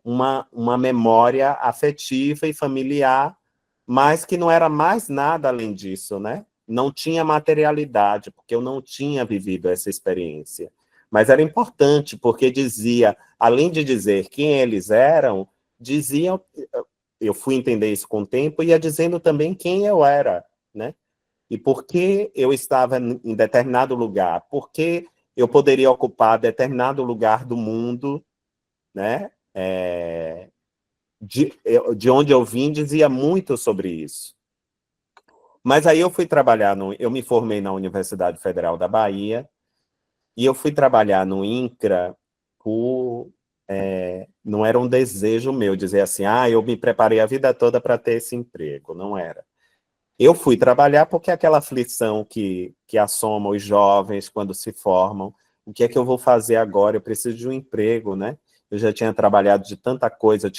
uma memória afetiva e familiar, mas que não era mais nada além disso, né? Não tinha materialidade, porque eu não tinha vivido essa experiência. Mas era importante, porque dizia, além de dizer quem eles eram, diziam, eu fui entender isso com o tempo, ia dizendo também quem eu era, né? E por que eu estava em determinado lugar, por que eu poderia ocupar determinado lugar do mundo, né? De onde eu vim, dizia muito sobre isso. Mas aí eu fui trabalhar, eu me formei na Universidade Federal da Bahia, e eu fui trabalhar no INCRA não era um desejo meu dizer assim, eu me preparei a vida toda para ter esse emprego, não era. Eu fui trabalhar porque aquela aflição que assoma os jovens quando se formam, o que é que eu vou fazer agora? Eu preciso de um emprego, né? Eu já tinha trabalhado de tanta coisa,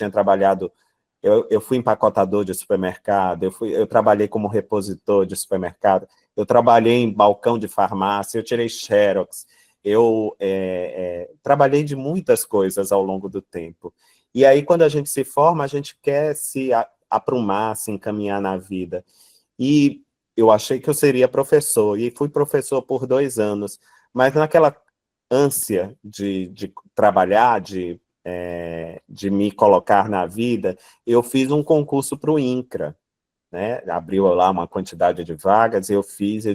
eu fui empacotador de supermercado, eu trabalhei como repositor de supermercado, eu trabalhei em balcão de farmácia, eu tirei xerox, eu trabalhei de muitas coisas ao longo do tempo. E aí, quando a gente se forma, a gente quer se aprumar, se encaminhar na vida. E eu achei que eu seria professor, e fui professor por 2 anos, mas naquela ânsia de trabalhar, de me colocar na vida, eu fiz um concurso para o INCRA, né? Abriu lá uma quantidade de vagas, eu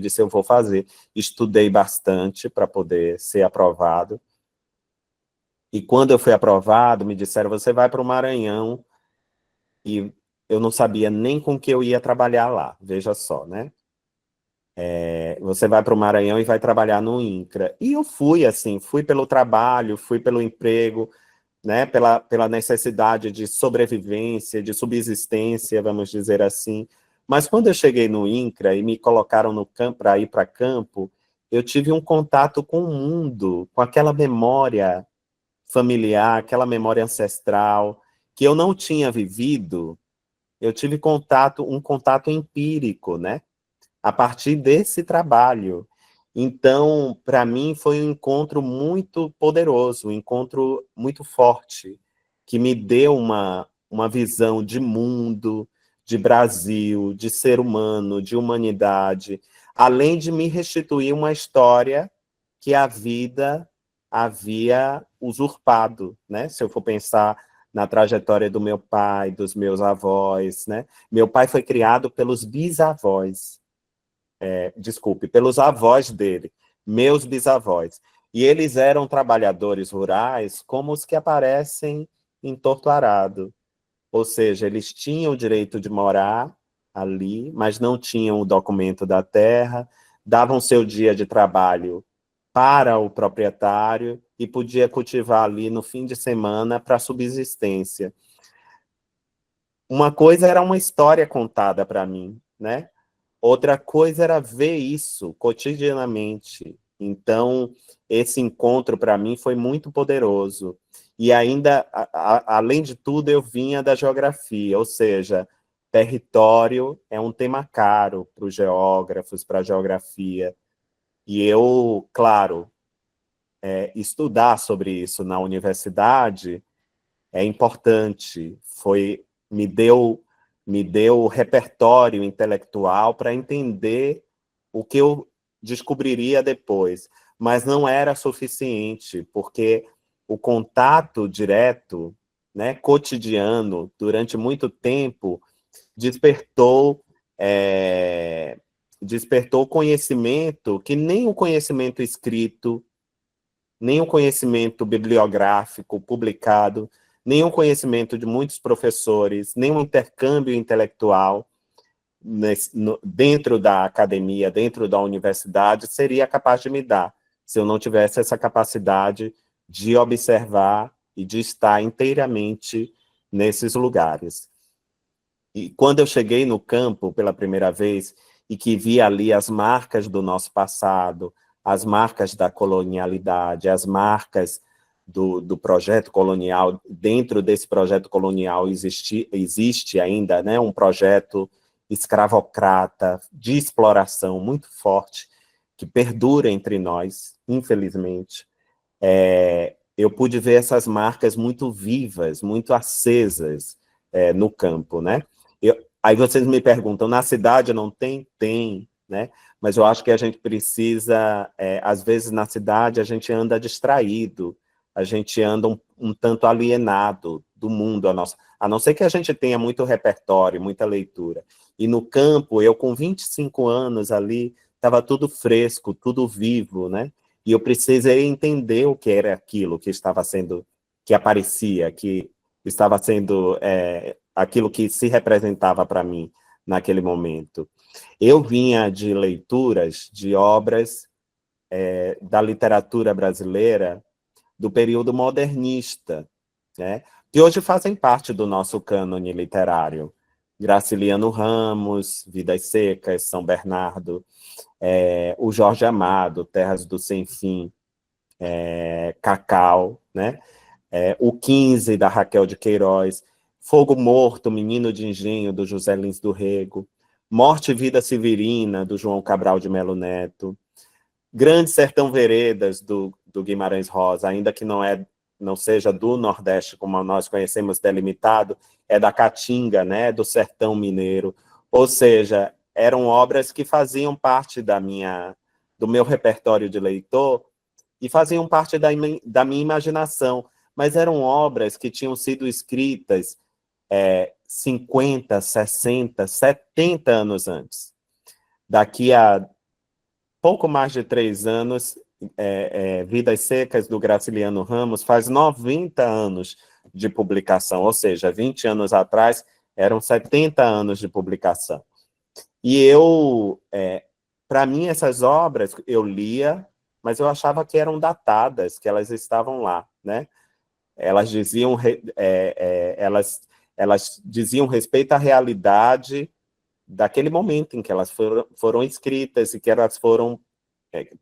disse, eu vou fazer. Estudei bastante para poder ser aprovado, e quando eu fui aprovado, me disseram, você vai para o Maranhão, e eu não sabia nem com que eu ia trabalhar lá, veja só, né? Você vai para o Maranhão e vai trabalhar no INCRA. E eu fui, assim, fui pelo trabalho, fui pelo emprego, né, pela necessidade de sobrevivência, de subsistência, vamos dizer assim. Mas quando eu cheguei no INCRA e me colocaram no campo para ir para campo, eu tive um contato com o mundo, com aquela memória familiar, aquela memória ancestral, que eu não tinha vivido. Eu tive um contato empírico, né? A partir desse trabalho. Então, para mim, foi um encontro muito poderoso, um encontro muito forte, que me deu uma visão de mundo, de Brasil, de ser humano, de humanidade, além de me restituir uma história que a vida havia usurpado, né? Se eu for pensar na trajetória do meu pai, dos meus avós, né? Meu pai foi criado pelos bisavós, pelos avós dele, meus bisavós. E eles eram trabalhadores rurais como os que aparecem em Torto Arado. Ou seja, eles tinham o direito de morar ali, mas não tinham o documento da terra, davam seu dia de trabalho para o proprietário e podia cultivar ali no fim de semana para subsistência. Uma coisa era uma história contada para mim, né? Outra coisa era ver isso cotidianamente. Então, esse encontro, para mim, foi muito poderoso. E ainda, além de tudo, eu vinha da geografia, ou seja, território é um tema caro para os geógrafos, para a geografia. E eu, claro, estudar sobre isso na universidade é importante, me deu repertório intelectual para entender o que eu descobriria depois, mas não era suficiente, porque o contato direto, né, cotidiano, durante muito tempo, despertou despertou conhecimento que nem o conhecimento escrito, nem o conhecimento bibliográfico publicado, nem o conhecimento de muitos professores, nem o intercâmbio intelectual dentro da academia, dentro da universidade, seria capaz de me dar, se eu não tivesse essa capacidade de observar e de estar inteiramente nesses lugares. E quando eu cheguei no campo pela primeira vez e que vi ali as marcas do nosso passado, as marcas da colonialidade, as marcas do projeto colonial, dentro desse projeto colonial existe ainda, né, um projeto escravocrata, de exploração muito forte, que perdura entre nós, infelizmente. Eu pude ver essas marcas muito vivas, muito acesas no campo, né? Aí vocês me perguntam, na cidade não tem? Tem, né? Mas eu acho que a gente precisa, às vezes na cidade a gente anda distraído, a gente anda um tanto alienado do mundo, a não ser que a gente tenha muito repertório, muita leitura. E no campo, eu com 25 anos ali, estava tudo fresco, tudo vivo, né? E eu precisei entender o que era aquilo que estava sendo, que aparecia, que estava sendo aquilo que se representava para mim naquele momento. Eu vinha de leituras de obras da literatura brasileira do período modernista, né, que hoje fazem parte do nosso cânone literário. Graciliano Ramos, Vidas Secas, São Bernardo, o Jorge Amado, Terras do Sem Fim, Cacau, né, o 15, da Raquel de Queiroz, Fogo Morto, Menino de Engenho, do José Lins do Rego, Morte e Vida Severina, do João Cabral de Melo Neto, Grande Sertão Veredas, do Guimarães Rosa, ainda que não seja do Nordeste, como nós conhecemos delimitado, é da Caatinga, né, do Sertão Mineiro. Ou seja, eram obras que faziam parte do meu repertório de leitor e faziam parte da minha imaginação, mas eram obras que tinham sido escritas 50, 60, 70 anos antes. Daqui a pouco mais de 3 anos, Vidas Secas, do Graciliano Ramos, faz 90 anos de publicação, ou seja, 20 anos atrás, eram 70 anos de publicação. E para mim, essas obras, eu lia, mas eu achava que eram datadas, que elas estavam lá, né? Elas diziam, elas diziam respeito à realidade daquele momento em que elas foram escritas e que elas foram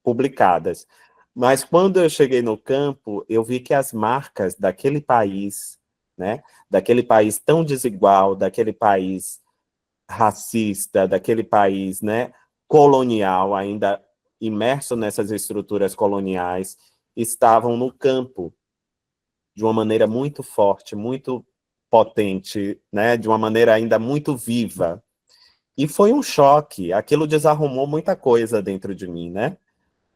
publicadas. Mas quando eu cheguei no campo, eu vi que as marcas daquele país, né, daquele país tão desigual, daquele país racista, daquele país, né, colonial, ainda imerso nessas estruturas coloniais, estavam no campo de uma maneira muito forte, muito potente, né, de uma maneira ainda muito viva. E foi um choque, aquilo desarrumou muita coisa dentro de mim, né?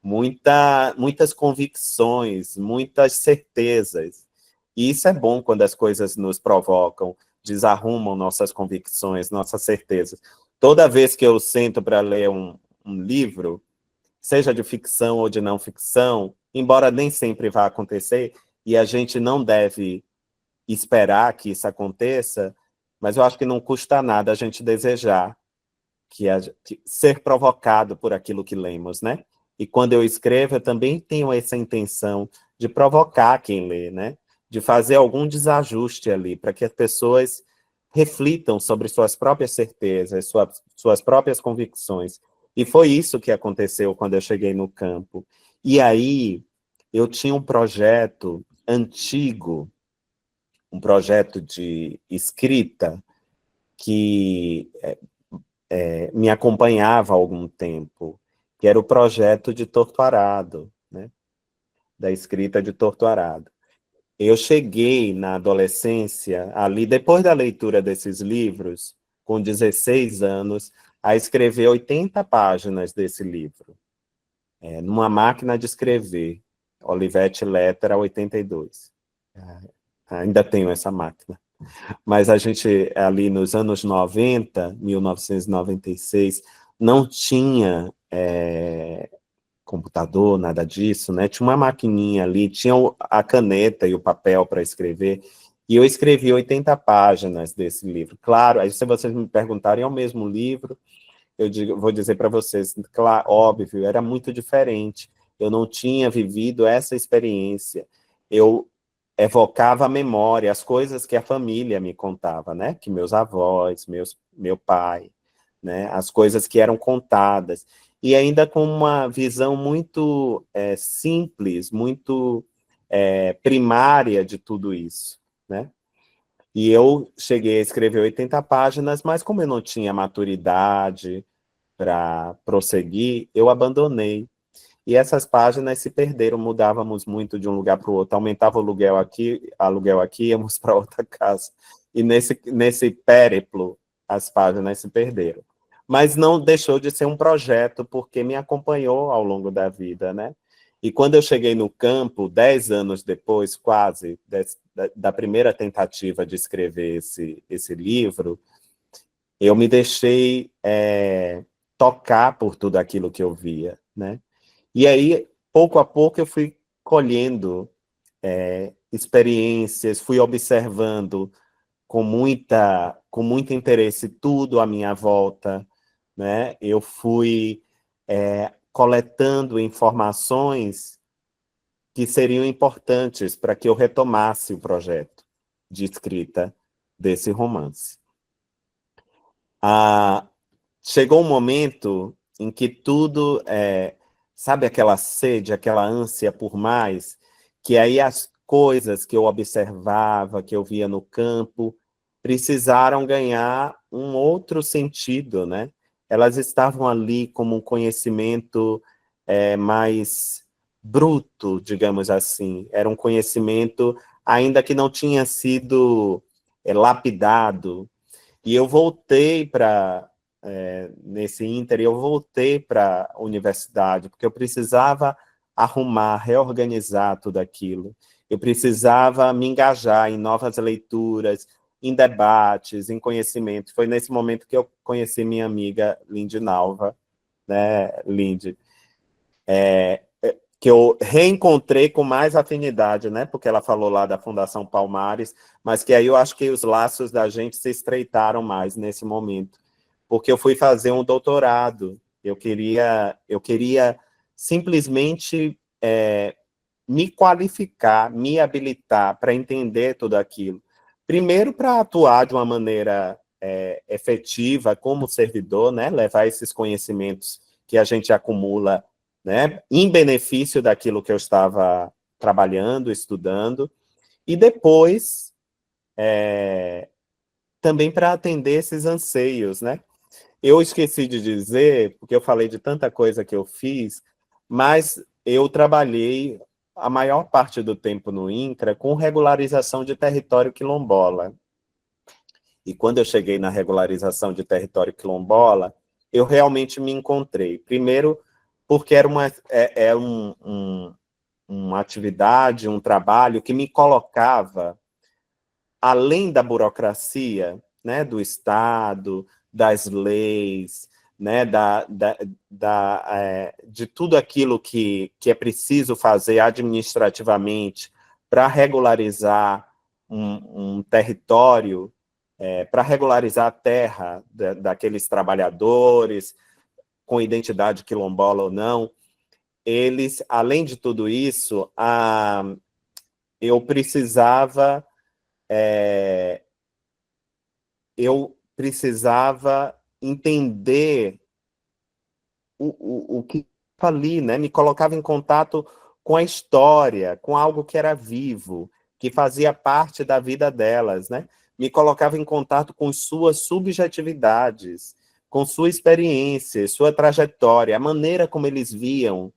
Muitas convicções, muitas certezas. E isso é bom quando as coisas nos provocam, desarrumam nossas convicções, nossas certezas. Toda vez que eu sento para ler um livro, seja de ficção ou de não ficção, embora nem sempre vá acontecer, e a gente não deve esperar que isso aconteça, mas eu acho que não custa nada a gente desejar que ser provocado por aquilo que lemos, né? E quando eu escrevo, eu também tenho essa intenção de provocar quem lê, né? De fazer algum desajuste ali, para que as pessoas reflitam sobre suas próprias certezas, suas próprias convicções. E foi isso que aconteceu quando eu cheguei no campo. E aí, eu tinha um projeto antigo, um projeto de escrita que me acompanhava há algum tempo, que era o projeto de Torto Arado, né? Da escrita de Torto Arado. Eu cheguei na adolescência, ali depois da leitura desses livros, com 16 anos, a escrever 80 páginas desse livro, numa máquina de escrever, Olivetti Lettera 82. Ainda tenho essa máquina. Mas a gente, ali nos anos 90, 1996, não tinha computador, nada disso, né? Tinha uma maquininha ali, tinha a caneta e o papel para escrever, e eu escrevi 80 páginas desse livro. Claro, aí se vocês me perguntarem, é o mesmo livro? Vou dizer para vocês, claro, óbvio, era muito diferente. Eu não tinha vivido essa experiência. Eu evocava a memória, as coisas que a família me contava, né? Que meus avós, meu pai, né? As coisas que eram contadas. E ainda com uma visão muito simples, muito primária de tudo isso, né? E eu cheguei a escrever 80 páginas, mas como eu não tinha maturidade para prosseguir, eu abandonei. E essas páginas se perderam, mudávamos muito de um lugar para o outro, aumentava o aluguel aqui, íamos para outra casa. E nesse périplo, as páginas se perderam. Mas não deixou de ser um projeto, porque me acompanhou ao longo da vida, né? E quando eu cheguei no campo, 10 anos depois, quase, da primeira tentativa de escrever esse livro, eu me deixei tocar por tudo aquilo que eu via, né? E aí, pouco a pouco, eu fui colhendo experiências, fui observando com muito interesse tudo à minha volta, né? Eu fui coletando informações que seriam importantes para que eu retomasse o projeto de escrita desse romance. Chegou um momento em que tudo, sabe aquela sede, aquela ânsia por mais, que aí as coisas que eu observava, que eu via no campo, precisaram ganhar um outro sentido, né? Elas estavam ali como um conhecimento mais bruto, digamos assim. Era um conhecimento ainda que não tinha sido lapidado. E eu voltei nesse ínter, eu voltei para a universidade, porque eu precisava arrumar, reorganizar tudo aquilo. Eu precisava me engajar em novas leituras, em debates, em conhecimento. Foi nesse momento que eu conheci minha amiga Lindy Nalva, né, Lindy, que eu reencontrei com mais afinidade, né, porque ela falou lá da Fundação Palmares, mas que aí eu acho que os laços da gente se estreitaram mais nesse momento, porque eu fui fazer um doutorado, eu queria simplesmente me qualificar, me habilitar para entender tudo aquilo. Primeiro, para atuar de uma maneira efetiva como servidor, né, levar esses conhecimentos que a gente acumula, né, em benefício daquilo que eu estava trabalhando, estudando, e depois também para atender esses anseios, né? Eu esqueci de dizer, porque eu falei de tanta coisa que eu fiz, mas eu trabalhei a maior parte do tempo no INCRA com regularização de território quilombola. E quando eu cheguei na regularização de território quilombola, eu realmente me encontrei. Primeiro, porque era uma atividade, um trabalho que me colocava além da burocracia, né, do Estado, das leis, né, de tudo aquilo que é preciso fazer administrativamente para regularizar um território, para regularizar a terra daqueles trabalhadores, com identidade quilombola ou não. Eles, além de tudo isso, eu precisava entender o que estava ali, né? Me colocava em contato com a história, com algo que era vivo, que fazia parte da vida delas, né? Me colocava em contato com suas subjetividades, com sua experiência, sua trajetória, a maneira como eles viam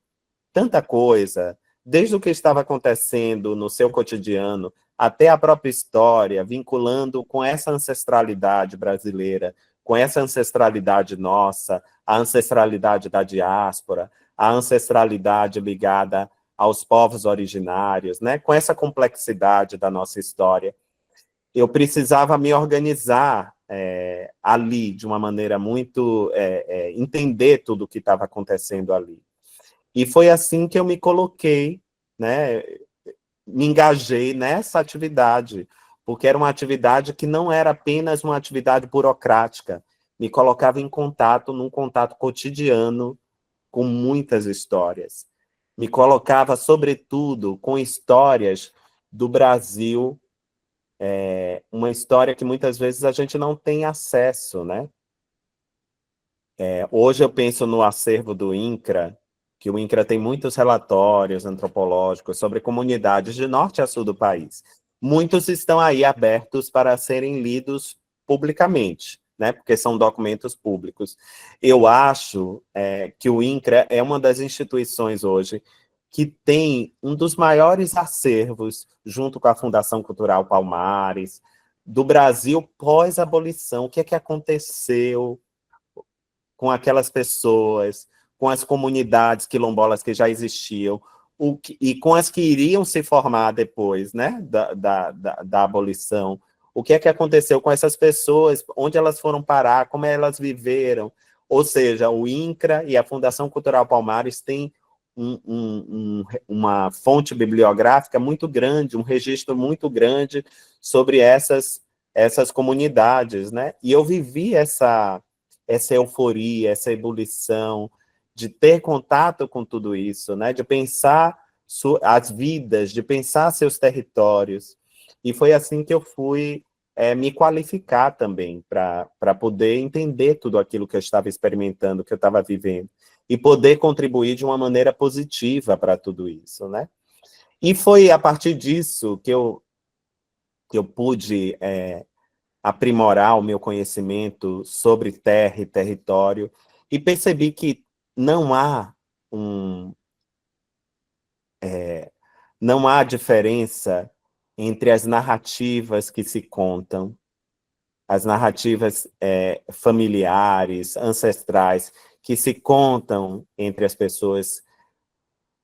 tanta coisa, desde o que estava acontecendo no seu cotidiano, até a própria história, vinculando com essa ancestralidade brasileira, com essa ancestralidade nossa, a ancestralidade da diáspora, a ancestralidade ligada aos povos originários, né? Com essa complexidade da nossa história. Eu precisava me organizar ali, de uma maneira muito... entender tudo o que estava acontecendo ali. E foi assim que eu me coloquei, né? Me engajei nessa atividade, porque era uma atividade que não era apenas uma atividade burocrática, me colocava em contato, num contato cotidiano, com muitas histórias. Me colocava, sobretudo, com histórias do Brasil, uma história que muitas vezes a gente não tem acesso, né? Hoje eu penso no acervo do INCRA, que o INCRA tem muitos relatórios antropológicos sobre comunidades de norte a sul do país. Muitos estão aí abertos para serem lidos publicamente, né? Porque são documentos públicos. Eu acho que o INCRA é uma das instituições hoje que tem um dos maiores acervos, junto com a Fundação Cultural Palmares, do Brasil pós-abolição. O que é que aconteceu com aquelas pessoas, com as comunidades quilombolas que já existiam, e com as que iriam se formar depois, né, da abolição. O que é que aconteceu com essas pessoas, onde elas foram parar, como elas viveram. Ou seja, o INCRA e a Fundação Cultural Palmares têm uma fonte bibliográfica muito grande, um registro muito grande sobre essas comunidades, né? E eu vivi essa euforia, essa ebulição, de ter contato com tudo isso, né? De pensar as vidas, de pensar seus territórios. E foi assim que eu fui me qualificar também, para poder entender tudo aquilo que eu estava experimentando, que eu estava vivendo, e poder contribuir de uma maneira positiva para tudo isso, né? E foi a partir disso que eu pude aprimorar o meu conhecimento sobre terra e território, e percebi que não há não há diferença entre as narrativas que se contam, as narrativas familiares, ancestrais, que se contam entre as pessoas,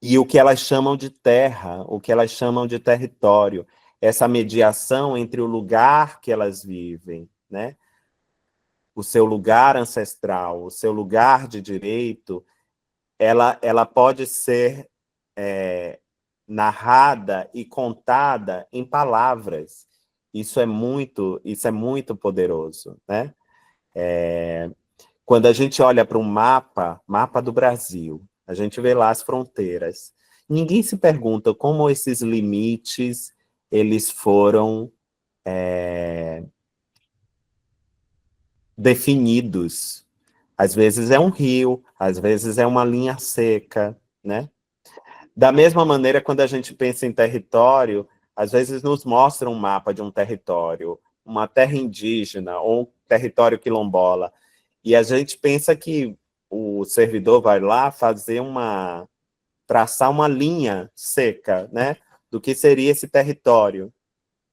e o que elas chamam de terra, o que elas chamam de território, essa mediação entre o lugar que elas vivem, né? O seu lugar ancestral, o seu lugar de direito, ela pode ser narrada e contada em palavras. Isso é muito poderoso, né? Quando a gente olha para um mapa do Brasil, a gente vê lá as fronteiras. Ninguém se pergunta como esses limites eles foram definidos. Às vezes é um rio, às vezes é uma linha seca, né? Da mesma maneira, quando a gente pensa em território, às vezes nos mostra um mapa de um território, uma terra indígena ou um território quilombola, e a gente pensa que o servidor vai lá traçar uma linha seca, né, do que seria esse território.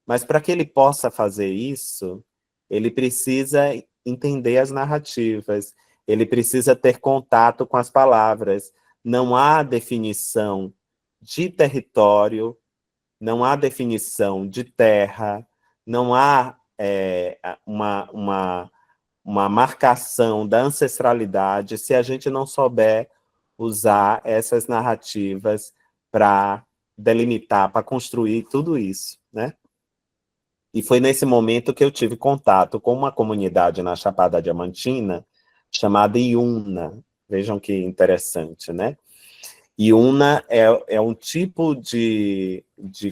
Mas para que ele possa fazer isso, ele precisa entender as narrativas, ele precisa ter contato com as palavras. Não há definição de território, não há definição de terra, não há uma marcação da ancestralidade se a gente não souber usar essas narrativas para delimitar, para construir tudo isso, né? E foi nesse momento que eu tive contato com uma comunidade na Chapada Diamantina, chamada Iuna. Vejam que interessante, né? Iuna é um tipo de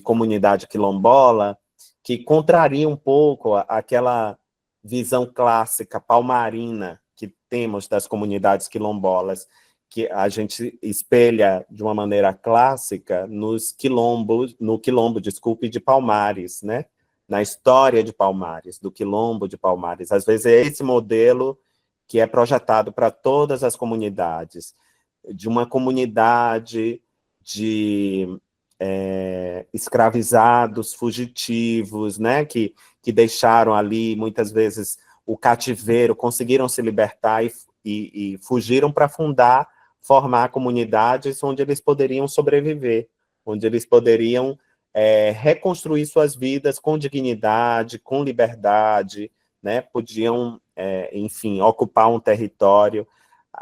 comunidade quilombola que contraria um pouco aquela visão clássica palmarina que temos das comunidades quilombolas, que a gente espelha de uma maneira clássica no quilombo, desculpe, de Palmares, né? Na história de Palmares, do quilombo de Palmares. Às vezes é esse modelo que é projetado para todas as comunidades, de uma comunidade de escravizados, fugitivos, né? Que deixaram ali, muitas vezes, o cativeiro, conseguiram se libertar e fugiram para formar comunidades onde eles poderiam sobreviver, onde eles poderiam reconstruir suas vidas com dignidade, com liberdade, né? Podiam, enfim, ocupar um território.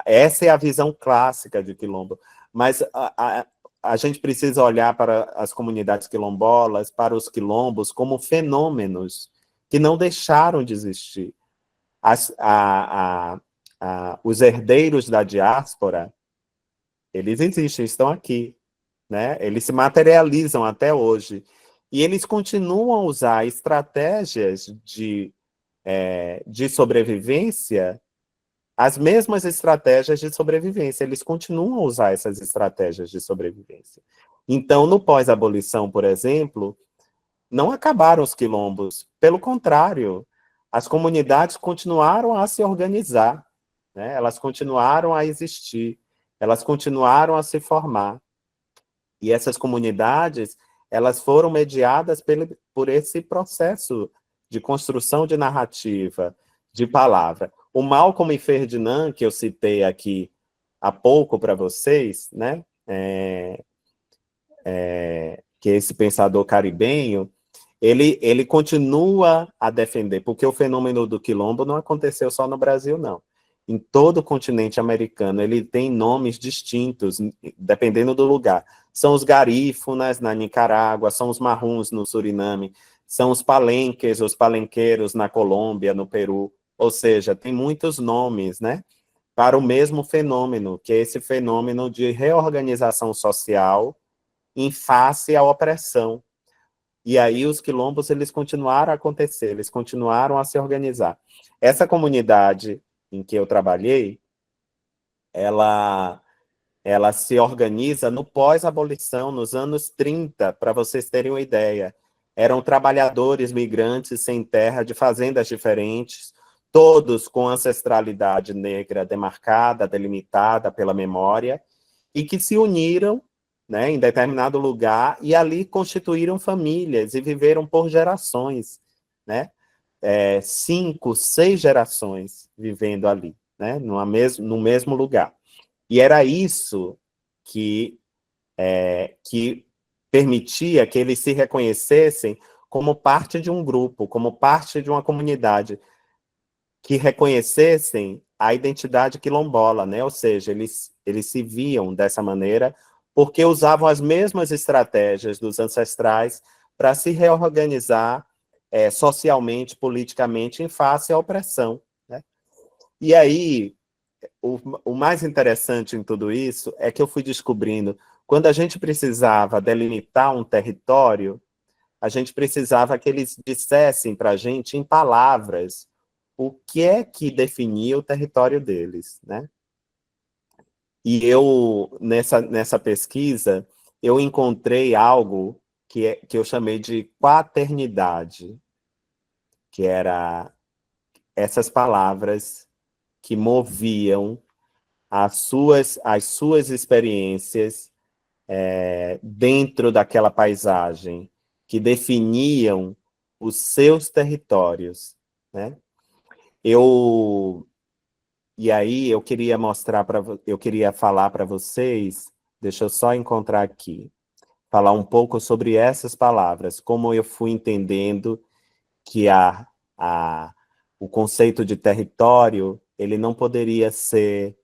Essa é a visão clássica de quilombo. Mas a gente precisa olhar para as comunidades quilombolas, para os quilombos, como fenômenos que não deixaram de existir. Os herdeiros da diáspora, eles existem, estão aqui, né? Eles se materializam até hoje. E eles continuam a usar estratégias de sobrevivência, as mesmas estratégias de sobrevivência. Eles continuam a usar essas estratégias de sobrevivência. Então, no pós-abolição, por exemplo, não acabaram os quilombos. Pelo contrário, as comunidades continuaram a se organizar, né? Elas continuaram a existir, elas continuaram a se formar. E essas comunidades, elas foram mediadas por esse processo de construção de narrativa, de palavra. O Malcolm e Ferdinand, que eu citei aqui há pouco para vocês, né? Que é esse pensador caribenho, ele continua a defender, porque o fenômeno do quilombo não aconteceu só no Brasil, não. Em todo o continente americano, ele tem nomes distintos, dependendo do lugar. São os garífunas na Nicarágua, são os marruns no Suriname, são os palenques, os palenqueiros na Colômbia, no Peru. Ou seja, tem muitos nomes, né, para o mesmo fenômeno, que é esse fenômeno de reorganização social em face à opressão. E aí os quilombos, eles continuaram a acontecer, eles continuaram a se organizar. Essa comunidade em que eu trabalhei, ela se organiza no pós-abolição, nos anos 30, para vocês terem uma ideia. Eram trabalhadores migrantes sem terra, de fazendas diferentes, todos com ancestralidade negra demarcada, delimitada pela memória, e que se uniram, né, em determinado lugar, e ali constituíram famílias e viveram por gerações, né? 5, 6 gerações vivendo ali, né, no mesmo lugar. E era isso que permitia que eles se reconhecessem como parte de um grupo, como parte de uma comunidade, que reconhecessem a identidade quilombola, né? Ou seja, eles se viam dessa maneira, porque usavam as mesmas estratégias dos ancestrais para se reorganizar socialmente, politicamente, em face à opressão, né? E aí, o mais interessante em tudo isso é que eu fui descobrindo, quando a gente precisava delimitar um território, a gente precisava que eles dissessem para a gente, em palavras, o que é que definia o território deles, né? E eu, nessa pesquisa, eu encontrei algo que eu chamei de quaternidade, que era essas palavras que moviam as suas experiências dentro daquela paisagem, que definiam os seus territórios, né? E aí eu queria falar para vocês, deixa eu só encontrar aqui, falar um pouco sobre essas palavras, como eu fui entendendo que o conceito de território, ele não poderia ser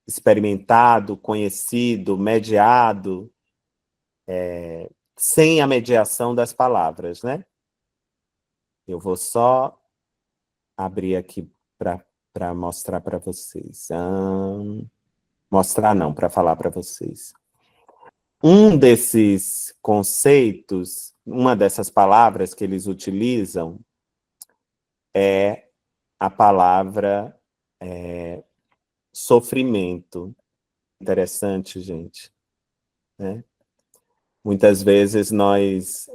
experimentado, conhecido, mediado, sem a mediação das palavras, né? Eu vou só abrir aqui para mostrar para vocês. Mostrar não, para falar para vocês. Um desses conceitos, uma dessas palavras que eles utilizam é a palavra sofrimento. Interessante, gente, né? Muitas vezes nós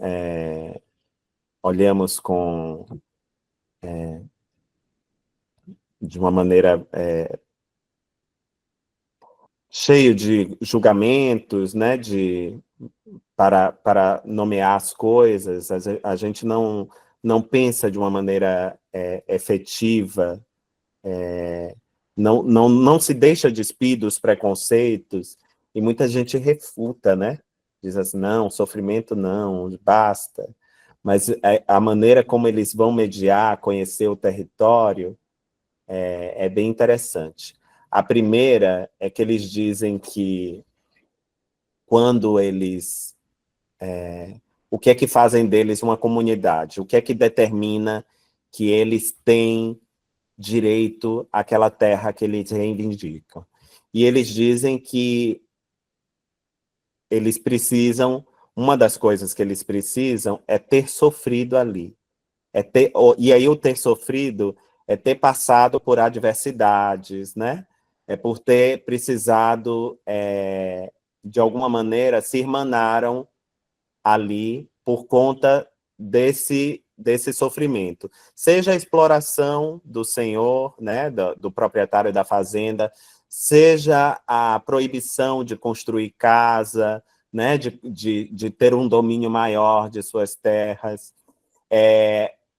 olhamos de uma maneira cheio de julgamentos, né, para nomear as coisas. A gente não pensa de uma maneira efetiva, não se deixa despir dos preconceitos, e muita gente refuta, né? Diz assim, não, sofrimento não, basta. Mas a maneira como eles vão mediar, conhecer o território, é bem interessante. A primeira é que eles dizem que quando eles... o que é que fazem deles uma comunidade? O que é que determina que eles têm direito àquela terra que eles reivindicam? E eles dizem que eles precisam, uma das coisas que eles precisam é ter sofrido ali. E aí o ter sofrido é ter passado por adversidades, né? É por ter precisado, de alguma maneira, se irmanaram ali por conta desse sofrimento. Seja a exploração do senhor, né, do proprietário da fazenda, seja a proibição de construir casa, né, de ter um domínio maior de suas terras,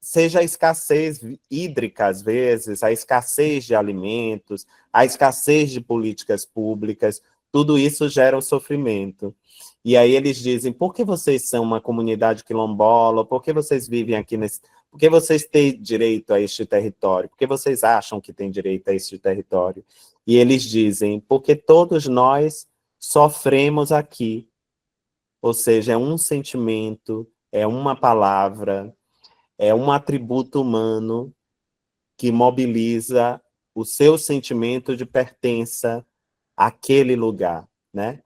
seja a escassez hídrica, às vezes, a escassez de alimentos, a escassez de políticas públicas, tudo isso gera um sofrimento. E aí eles dizem, por que vocês são uma comunidade quilombola? Por que vocês vivem aqui nesse... Por que vocês têm direito a este território? Por que vocês acham que têm direito a este território? E eles dizem, porque todos nós sofremos aqui. Ou seja, é um sentimento, é uma palavra, é um atributo humano que mobiliza o seu sentimento de pertença àquele lugar, né?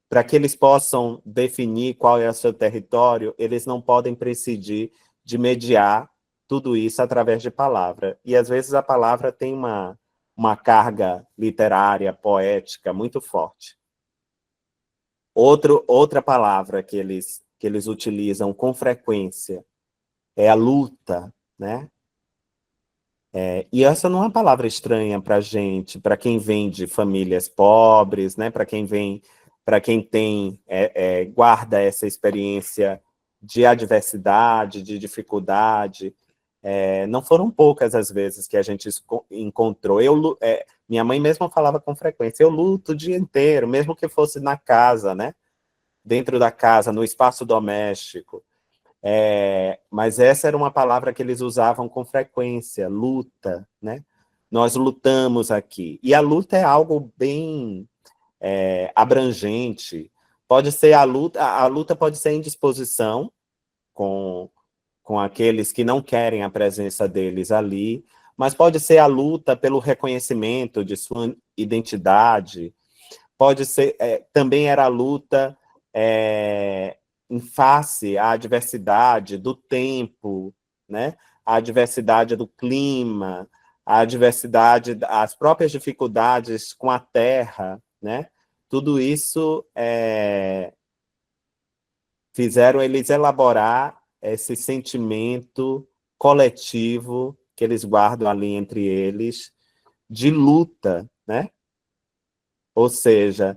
Para que eles possam definir qual é o seu território, eles não podem prescindir de mediar tudo isso através de palavra. E, às vezes, a palavra tem uma carga literária, poética, muito forte. Outra palavra que eles utilizam com frequência é a luta, né? E essa não é uma palavra estranha para a gente, para quem vem de famílias pobres, né? Para quem tem, guarda essa experiência de adversidade, de dificuldade. Não foram poucas as vezes que a gente encontrou. Minha mãe mesma falava com frequência, eu luto o dia inteiro, mesmo que fosse na casa, né? Dentro da casa, no espaço doméstico. Mas essa era uma palavra que eles usavam com frequência, luta, né? Nós lutamos aqui. E a luta é algo bem abrangente. Pode ser a luta pode ser indisposição com aqueles que não querem a presença deles ali, mas pode ser a luta pelo reconhecimento de sua identidade, pode ser, também era a luta em face à adversidade do tempo, né? A adversidade do clima, a adversidade, as próprias dificuldades com a terra, né? Tudo isso fizeram eles elaborar esse sentimento coletivo que eles guardam ali entre eles, de luta, né? Ou seja,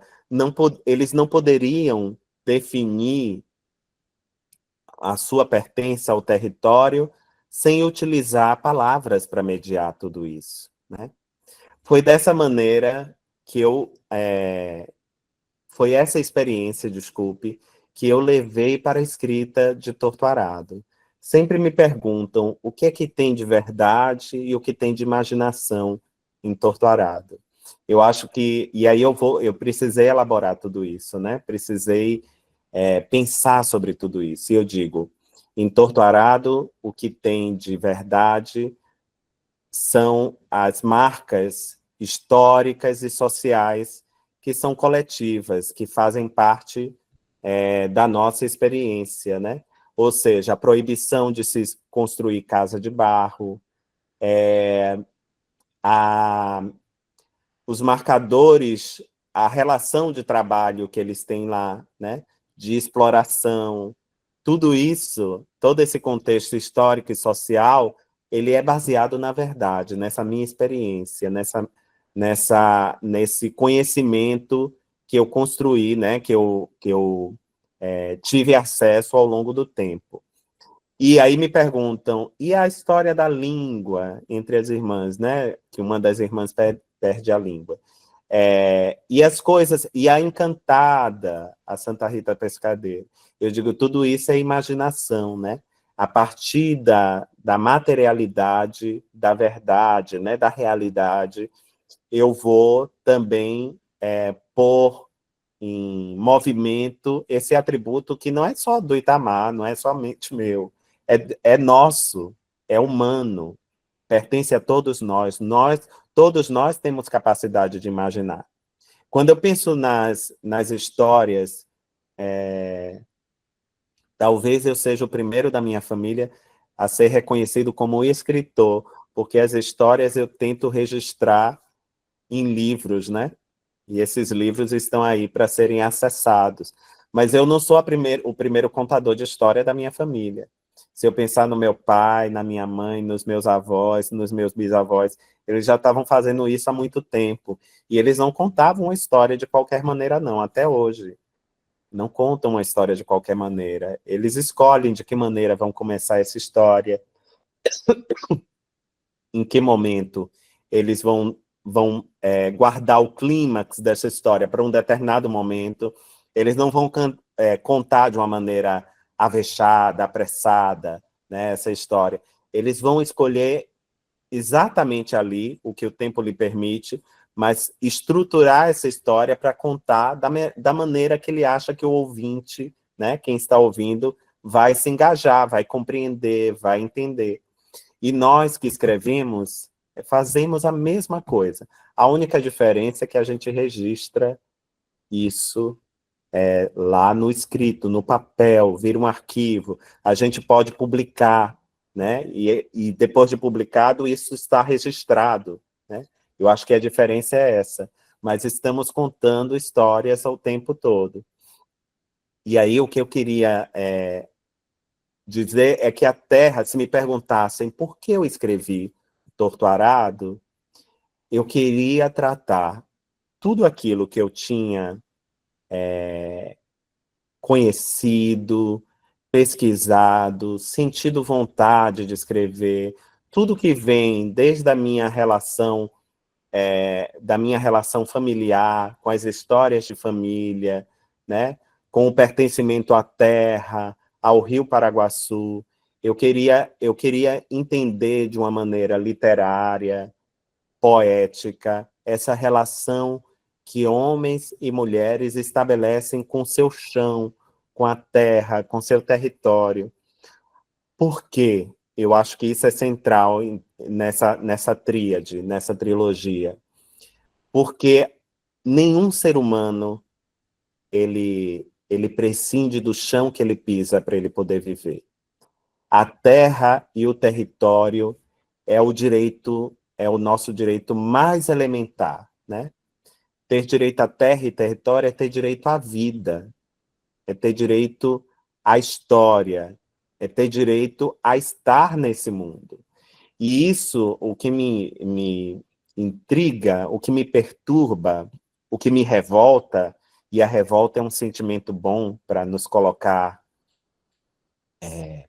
eles não poderiam definir a sua pertença ao território sem utilizar palavras para mediar tudo isso, né? Foi dessa maneira que foi essa experiência, desculpe, que eu levei para a escrita de Torto Arado. Sempre me perguntam o que é que tem de verdade e o que tem de imaginação em Torto Arado. Eu acho que... E aí eu precisei elaborar tudo isso, né? Precisei pensar sobre tudo isso. E eu digo, em Torto Arado, o que tem de verdade são as marcas históricas e sociais que são coletivas, que fazem parte da nossa experiência, né? Ou seja, a proibição de se construir casa de barro, os marcadores, a relação de trabalho que eles têm lá, né, de exploração, tudo isso, todo esse contexto histórico e social, ele é baseado na verdade, nessa minha experiência, nesse conhecimento que eu construí, né, que eu tive acesso ao longo do tempo. E aí me perguntam, e a história da língua entre as irmãs, né? Que uma das irmãs perde a língua. E as coisas, e a Encantada, a Santa Rita Pescadeira. Eu digo, tudo isso é imaginação, né? A partir da materialidade, da verdade, né? Da realidade, eu vou também pôr em movimento esse atributo que não é só do Itamar, não é somente meu, é nosso, é humano, pertence a todos nós. Todos nós temos capacidade de imaginar. Quando eu penso nas histórias, talvez eu seja o primeiro da minha família a ser reconhecido como escritor, porque as histórias eu tento registrar em livros, né? E esses livros estão aí para serem acessados. Mas eu não sou o primeiro contador de história da minha família. Se eu pensar no meu pai, na minha mãe, nos meus avós, nos meus bisavós, eles já estavam fazendo isso há muito tempo. E eles não contavam uma história de qualquer maneira, não, até hoje. Não contam uma história de qualquer maneira. Eles escolhem de que maneira vão começar essa história, em que momento eles vão guardar o clímax dessa história para um determinado momento. Eles não vão contar de uma maneira avexada, apressada, né, essa história. Eles vão escolher exatamente ali o que o tempo lhe permite, mas estruturar essa história para contar da maneira que ele acha que o ouvinte, né, quem está ouvindo, vai se engajar, vai compreender, vai entender. E nós que escrevemos, fazemos a mesma coisa. A única diferença é que a gente registra isso lá no escrito, no papel, vira um arquivo. A gente pode publicar, né? E depois de publicado, isso está registrado, né? Eu acho que a diferença é essa. Mas estamos contando histórias ao tempo todo. E aí o que eu queria dizer é que a Terra, se me perguntassem por que eu escrevi Torto Arado, eu queria tratar tudo aquilo que eu tinha conhecido, pesquisado, sentido vontade de escrever, tudo que vem desde a minha relação, da minha relação familiar, com as histórias de família, né? Com o pertencimento à terra, ao Rio Paraguaçu. Eu queria entender de uma maneira literária, poética, essa relação que homens e mulheres estabelecem com seu chão, com a terra, com seu território. Por quê? Eu acho que isso é central nessa tríade, nessa trilogia. Porque nenhum ser humano ele prescinde do chão que ele pisa para ele poder viver. A terra e o território é o nosso direito mais elementar, né? Ter direito à terra e território é ter direito à vida, é ter direito à história, é ter direito a estar nesse mundo. E isso, o que me intriga, o que me perturba, o que me revolta, e a revolta é um sentimento bom para nos colocar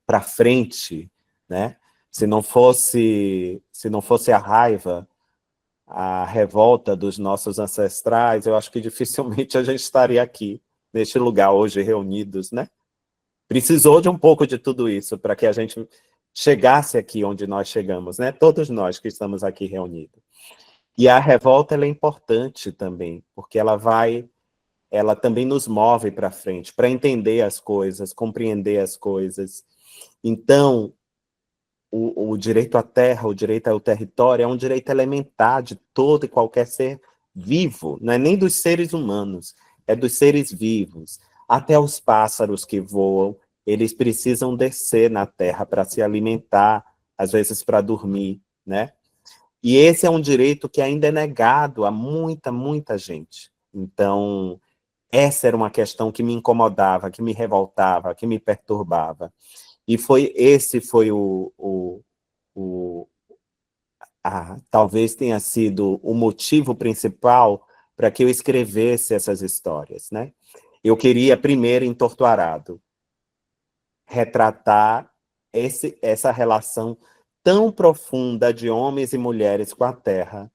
para frente, né? Se não fosse a raiva, a revolta dos nossos ancestrais, eu acho que dificilmente a gente estaria aqui, neste lugar hoje, reunidos, né? Precisou de um pouco de tudo isso para que a gente chegasse aqui onde nós chegamos, né? Todos nós que estamos aqui reunidos. E a revolta, ela é importante também, porque ela também nos move para frente, para entender as coisas, compreender as coisas. Então, o direito à terra, o direito ao território é um direito elementar de todo e qualquer ser vivo, não é nem dos seres humanos, é dos seres vivos. Até os pássaros que voam, eles precisam descer na terra para se alimentar, às vezes para dormir, né? E esse é um direito que ainda é negado a muita, muita gente. Então, essa era uma questão que me incomodava, que me revoltava, que me perturbava. E esse foi talvez tenha sido o motivo principal para que eu escrevesse essas histórias, né? Eu queria, primeiro, em Torturado, retratar essa relação tão profunda de homens e mulheres com a terra,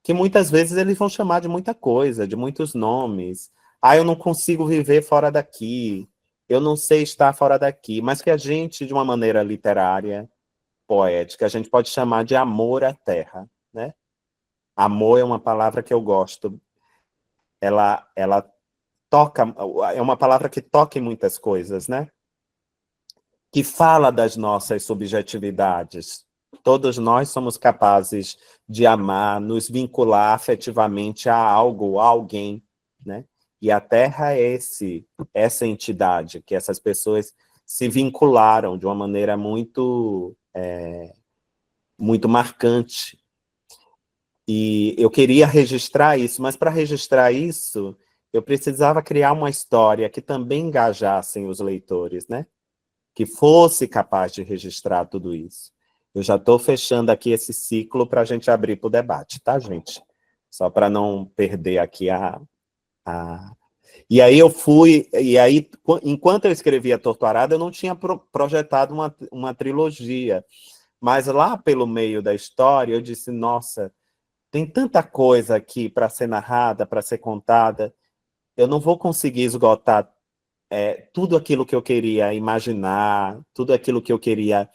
que muitas vezes eles vão chamar de muita coisa, de muitos nomes. Ah, eu não consigo viver fora daqui, eu não sei estar fora daqui, mas que a gente, de uma maneira literária, poética, a gente pode chamar de amor à terra, né? Amor é uma palavra que eu gosto. Ela toca, é uma palavra que toca em muitas coisas, né? Que fala das nossas subjetividades. Todos nós somos capazes de amar, nos vincular afetivamente a algo, a alguém, né? E a Terra é essa entidade, que essas pessoas se vincularam de uma maneira muito, muito marcante. E eu queria registrar isso, mas para registrar isso, eu precisava criar uma história que também engajasse os leitores, né? Que fosse capaz de registrar tudo isso. Eu já estou fechando aqui esse ciclo para a gente abrir para o debate, tá, gente? Só para não perder aqui a... E aí enquanto eu escrevia Torturado, eu não tinha projetado uma trilogia, mas lá pelo meio da história, eu disse, nossa, tem tanta coisa aqui para ser narrada, para ser contada, eu não vou conseguir esgotar tudo aquilo que eu queria imaginar, tudo aquilo que eu queria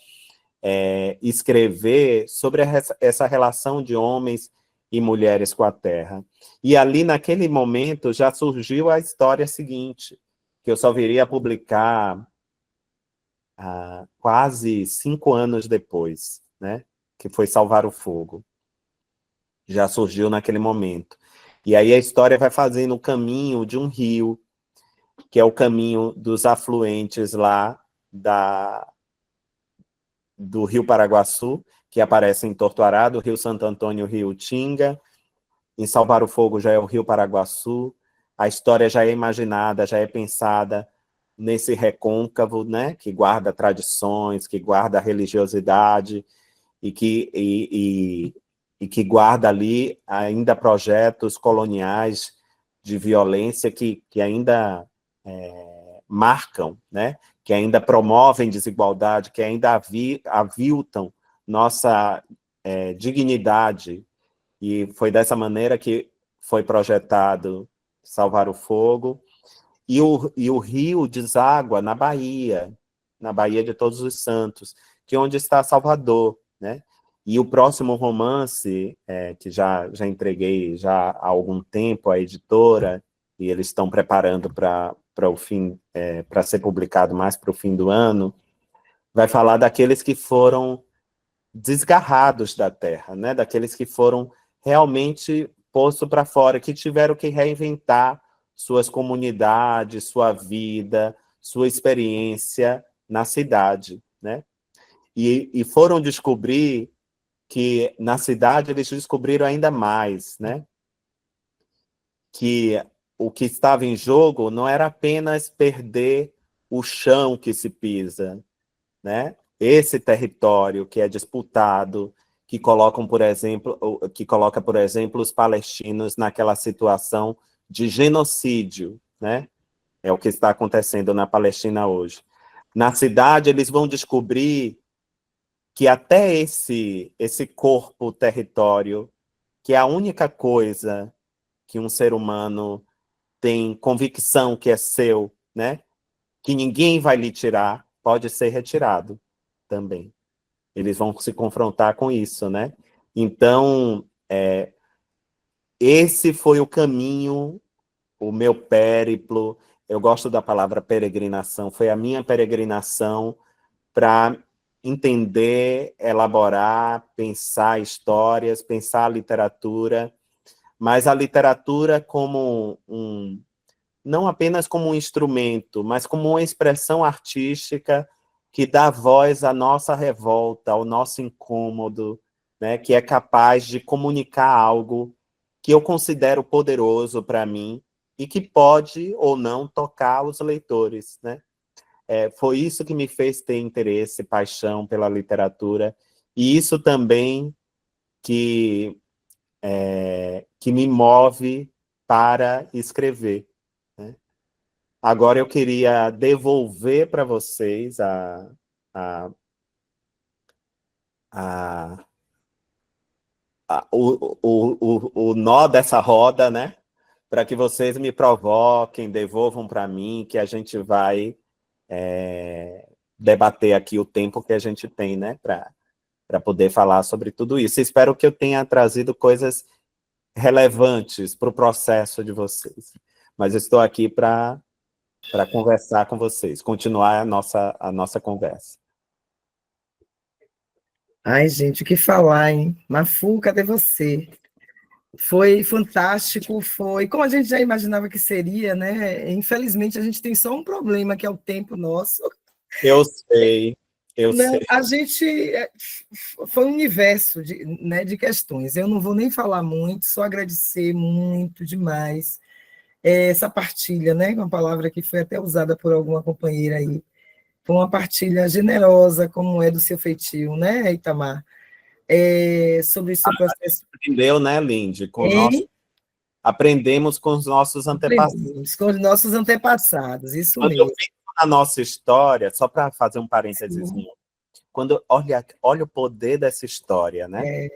escrever sobre essa relação de homens e mulheres com a terra. E ali, naquele momento, já surgiu a história seguinte, que eu só viria a publicar quase 5 anos depois, né? Que foi Salvar o Fogo. Já surgiu naquele momento. E aí a história vai fazendo o caminho de um rio, que é o caminho dos afluentes lá do Rio Paraguaçu, que aparece em Torturado, Rio Santo Antônio, Rio Tinga. Em Salvar o Fogo já é o Rio Paraguaçu. A história já é imaginada, já é pensada nesse recôncavo, né, que guarda tradições, que guarda religiosidade e que guarda ali ainda projetos coloniais de violência que ainda marcam, né? Que ainda promovem desigualdade, que ainda aviltam nossa dignidade. E foi dessa maneira que foi projetado Salvar o Fogo. E o rio deságua na Bahia de Todos os Santos, que é onde está Salvador, né? E o próximo romance, que já entreguei já há algum tempo à editora, e eles estão preparando para o fim, para ser publicado mais para o fim do ano, vai falar daqueles que foram desgarrados da terra, né? Daqueles que foram realmente postos para fora, que tiveram que reinventar suas comunidades, sua vida, sua experiência na cidade, né? E foram descobrir que na cidade eles descobriram ainda mais, né? Que o que estava em jogo não era apenas perder o chão que se pisa, né? Esse território que é disputado, que coloca, por exemplo, os palestinos naquela situação de genocídio, né? É o que está acontecendo na Palestina hoje. Na cidade, eles vão descobrir que até esse corpo território, que é a única coisa que um ser humano tem convicção que é seu, né? Que ninguém vai lhe tirar, pode ser retirado também. Eles vão se confrontar com isso, né? Então, esse foi o caminho, o meu périplo. Eu gosto da palavra peregrinação. Foi a minha peregrinação para entender, elaborar, pensar histórias, pensar a literatura, mas a literatura como não apenas como um instrumento, mas como uma expressão artística que dá voz à nossa revolta, ao nosso incômodo, né, que é capaz de comunicar algo que eu considero poderoso para mim e que pode ou não tocar os leitores, né? Foi isso que me fez ter interesse, paixão pela literatura, e isso também que me move para escrever, né? Agora eu queria devolver para vocês a, a, o nó dessa roda, né? Para que vocês me provoquem, devolvam para mim, que a gente vai debater aqui o tempo que a gente tem, né? Para poder falar sobre tudo isso. Espero que eu tenha trazido coisas relevantes para o processo de vocês. Mas eu estou aqui para conversar com vocês, continuar a nossa conversa. Ai, gente, o que falar, hein? Mafu, cadê você? Foi fantástico, foi como a gente já imaginava que seria, né? Infelizmente, a gente tem só um problema, que é o tempo nosso. Eu sei, eu Não, sei. a gente foi um universo de, né, de questões. Eu não vou nem falar muito, só agradecer muito demais essa partilha, né? Uma palavra que foi até usada por alguma companheira aí. Foi uma partilha generosa, como é do seu feitio, né, Itamar? Sobre o seu processo. Aprendeu, né, Lindy? Hein? Aprendemos com os nossos antepassados. Aprendemos com os nossos antepassados, isso Quando eu mesmo. penso na nossa história, só para fazer um parênteses, quando olha o poder dessa história, né?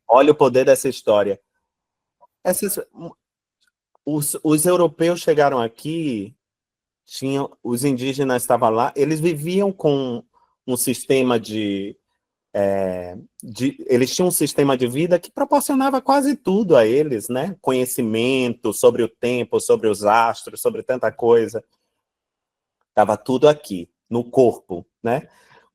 Olha o poder dessa história. Os europeus chegaram aqui, os indígenas estavam lá, eles viviam com um sistema eles tinham um sistema de vida que proporcionava quase tudo a eles, né? Conhecimento sobre o tempo, sobre os astros, sobre tanta coisa. Estava tudo aqui, no corpo, né?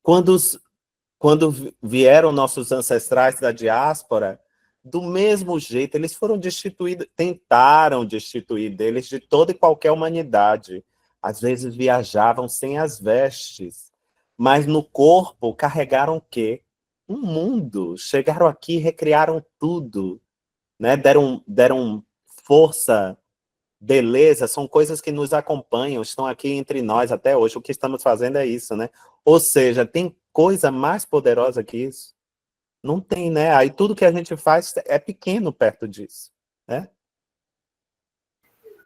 Quando vieram nossos ancestrais da diáspora, do mesmo jeito, eles foram destituídos, tentaram destituir deles de toda e qualquer humanidade. Às vezes viajavam sem as vestes, mas no corpo carregaram o quê? Um mundo. Chegaram aqui, recriaram tudo, né? Deram força, beleza, são coisas que nos acompanham, estão aqui entre nós até hoje. O que estamos fazendo é isso, né? Ou seja, tem coisa mais poderosa que isso? Não tem, né? Aí tudo que a gente faz é pequeno perto disso, né?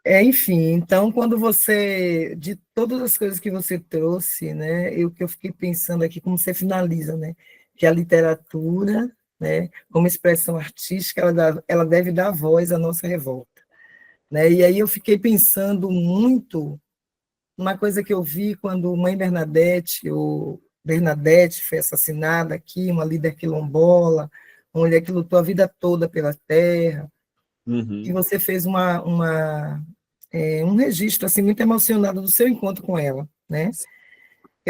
Enfim, então, quando você, de todas as coisas que você trouxe, né, que eu fiquei pensando aqui, como você finaliza, né, que a literatura, né, como expressão artística, ela deve dar voz à nossa revolta, né, e aí eu fiquei pensando muito uma coisa que eu vi quando Mãe Bernadette, ou Bernadette, foi assassinada aqui, uma líder quilombola, uma mulher que lutou a vida toda pela terra, e você fez um registro assim, muito emocionado do seu encontro com ela, né?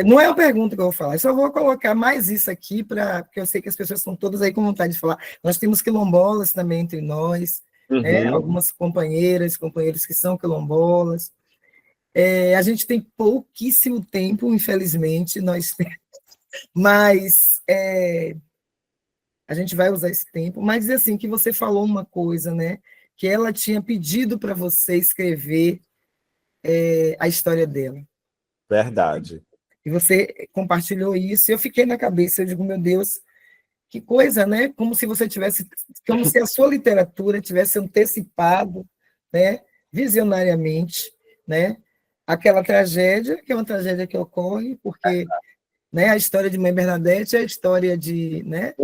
Não é a pergunta que eu vou falar, eu só vou colocar mais isso aqui, porque eu sei que as pessoas estão todas aí com vontade de falar. Nós temos quilombolas também entre nós, né? Algumas companheiras, companheiros que são quilombolas. A gente tem pouquíssimo tempo, infelizmente, mas a gente vai usar esse tempo. Mas, assim, que você falou uma coisa, né? Que ela tinha pedido para você escrever a história dela. Verdade. E você compartilhou isso, e eu fiquei na cabeça, eu digo, meu Deus, que coisa, né? Como se a sua literatura tivesse antecipado, né, visionariamente, né, aquela tragédia, que é uma tragédia que ocorre, porque, né, a história de Mãe Bernadette é a história de, né,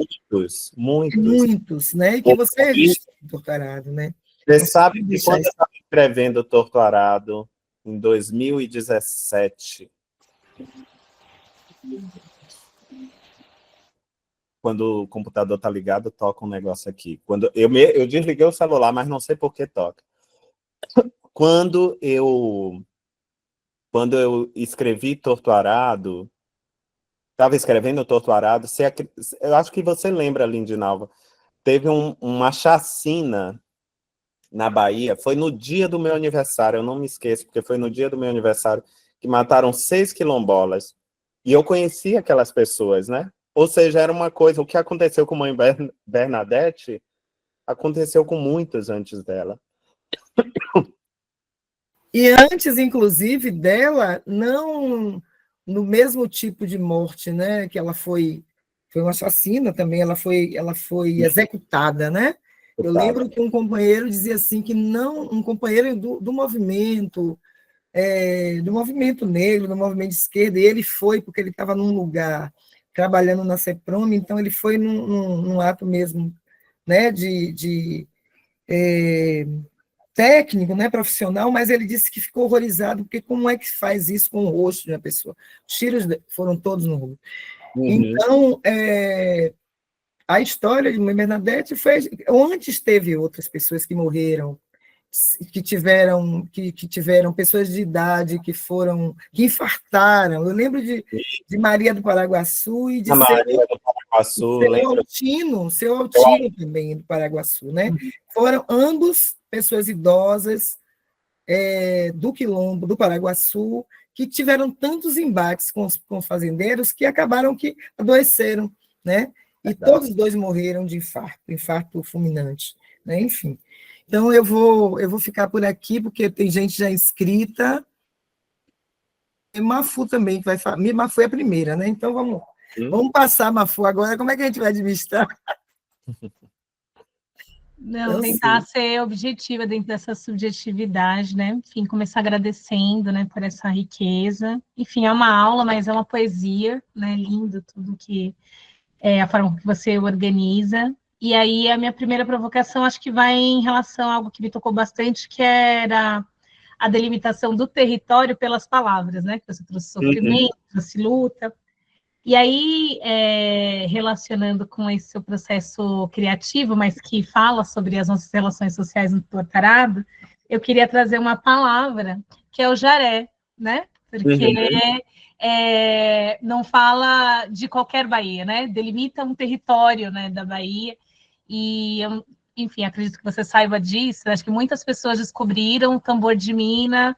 muitos, né, e que você registrou no doutorado, né? Você sabe que quando eu estava escrevendo o doutorado, em 2017, quando o computador está ligado, toca um negócio aqui. Quando eu desliguei o celular, mas não sei por que toca. Quando eu escrevi Torturado, estava escrevendo Torturado, eu acho que você lembra, Lindinalva, teve uma chacina na Bahia, foi no dia do meu aniversário, eu não me esqueço, porque foi no dia do meu aniversário, que mataram 6 quilombolas. E eu conheci aquelas pessoas, né? Ou seja, era uma coisa, o que aconteceu com a mãe Bernadette, aconteceu com muitas antes dela. E antes, inclusive, dela, não no mesmo tipo de morte, né? Que ela foi uma assassina também, ela foi executada, né? Eu lembro que um companheiro dizia assim que não, um companheiro do movimento, do movimento negro, do movimento de esquerda, e ele foi porque ele estava num lugar trabalhando na CEPROM, então ele foi num ato mesmo, né, técnico, né, profissional, mas ele disse que ficou horrorizado, porque como é que faz isso com o rosto de uma pessoa? Os tiros foram todos no rosto. Então, a história de Mãe Bernadette foi... Antes teve outras pessoas que morreram, que tiveram pessoas de idade que infartaram. Eu lembro de Maria do Paraguaçu e de Maria do Paraguaçu, seu Altino também, do Paraguaçu, né? Foram ambos pessoas idosas do Quilombo, do Paraguaçu, que tiveram tantos embates com os fazendeiros que acabaram que adoeceram, né? E todos os dois morreram de infarto fulminante, né? Enfim. Então, eu vou ficar por aqui, porque tem gente já inscrita. E Mafu também, que vai falar. Mafu é a primeira, né? Então, vamos passar, Mafu, agora. Como é que a gente vai administrar? Não, tentar ser objetiva dentro dessa subjetividade, né? Enfim, começar agradecendo, né, por essa riqueza. Enfim, é uma aula, mas é uma poesia, né? Lindo tudo que é a forma que você organiza. E aí, a minha primeira provocação, acho que vai em relação a algo que me tocou bastante, que era a delimitação do território pelas palavras, né? Que você trouxe sofrimento, trouxe luta. E aí, relacionando com esse seu processo criativo, mas que fala sobre as nossas relações sociais no Tortarado, eu queria trazer uma palavra, que é o jaré, né? Porque não fala de qualquer Bahia, né? Delimita um território, né, da Bahia. E, enfim, acredito que você saiba disso. Acho que muitas pessoas descobriram o tambor de Mina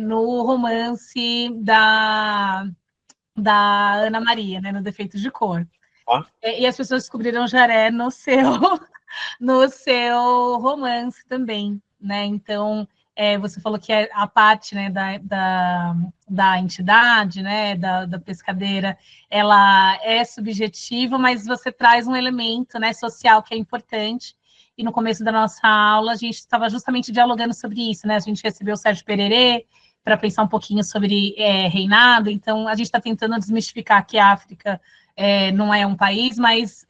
no romance da Ana Maria, né, no Defeito de Cor. E as pessoas descobriram Jaré no seu romance também, né? Então, você falou que a parte, né, da entidade, né, da pescadeira, ela é subjetiva, mas você traz um elemento, né, social que é importante. E no começo da nossa aula, a gente estava justamente dialogando sobre isso, né? A gente recebeu o Sérgio Pererê para pensar um pouquinho sobre reinado, então a gente está tentando desmistificar que a África não é um país, mas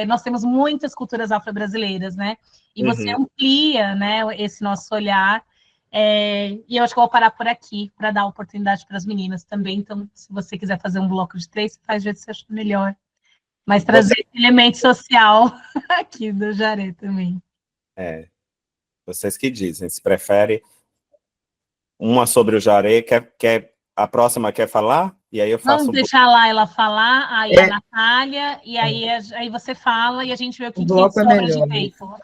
nós temos muitas culturas afro-brasileiras, né? E você amplia, né, esse nosso olhar, e eu acho que eu vou parar por aqui para dar oportunidade para as meninas também. Então, se você quiser fazer um bloco de 3, faz do jeito que você acha melhor. Mas trazer esse elemento social aqui do Jaré também. Vocês que dizem, se prefere uma sobre o Jaré, a próxima quer falar? E aí eu faço Vamos deixar lá ela falar, aí a Natália, e aí você fala e a gente vê o que sobra de tempo.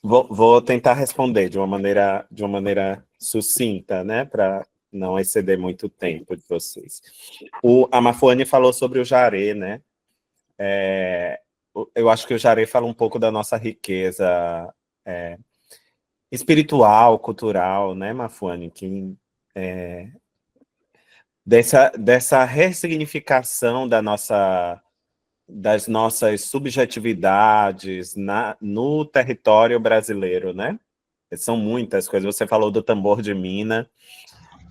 Vou tentar responder de uma maneira sucinta, né, para não exceder muito tempo de vocês. A Mafuane falou sobre o Jaré, né? Eu acho que o Jaré fala um pouco da nossa riqueza espiritual, cultural, né, Mafuane? Dessa ressignificação das nossas subjetividades no território brasileiro, né? São muitas coisas. Você falou do tambor de Mina,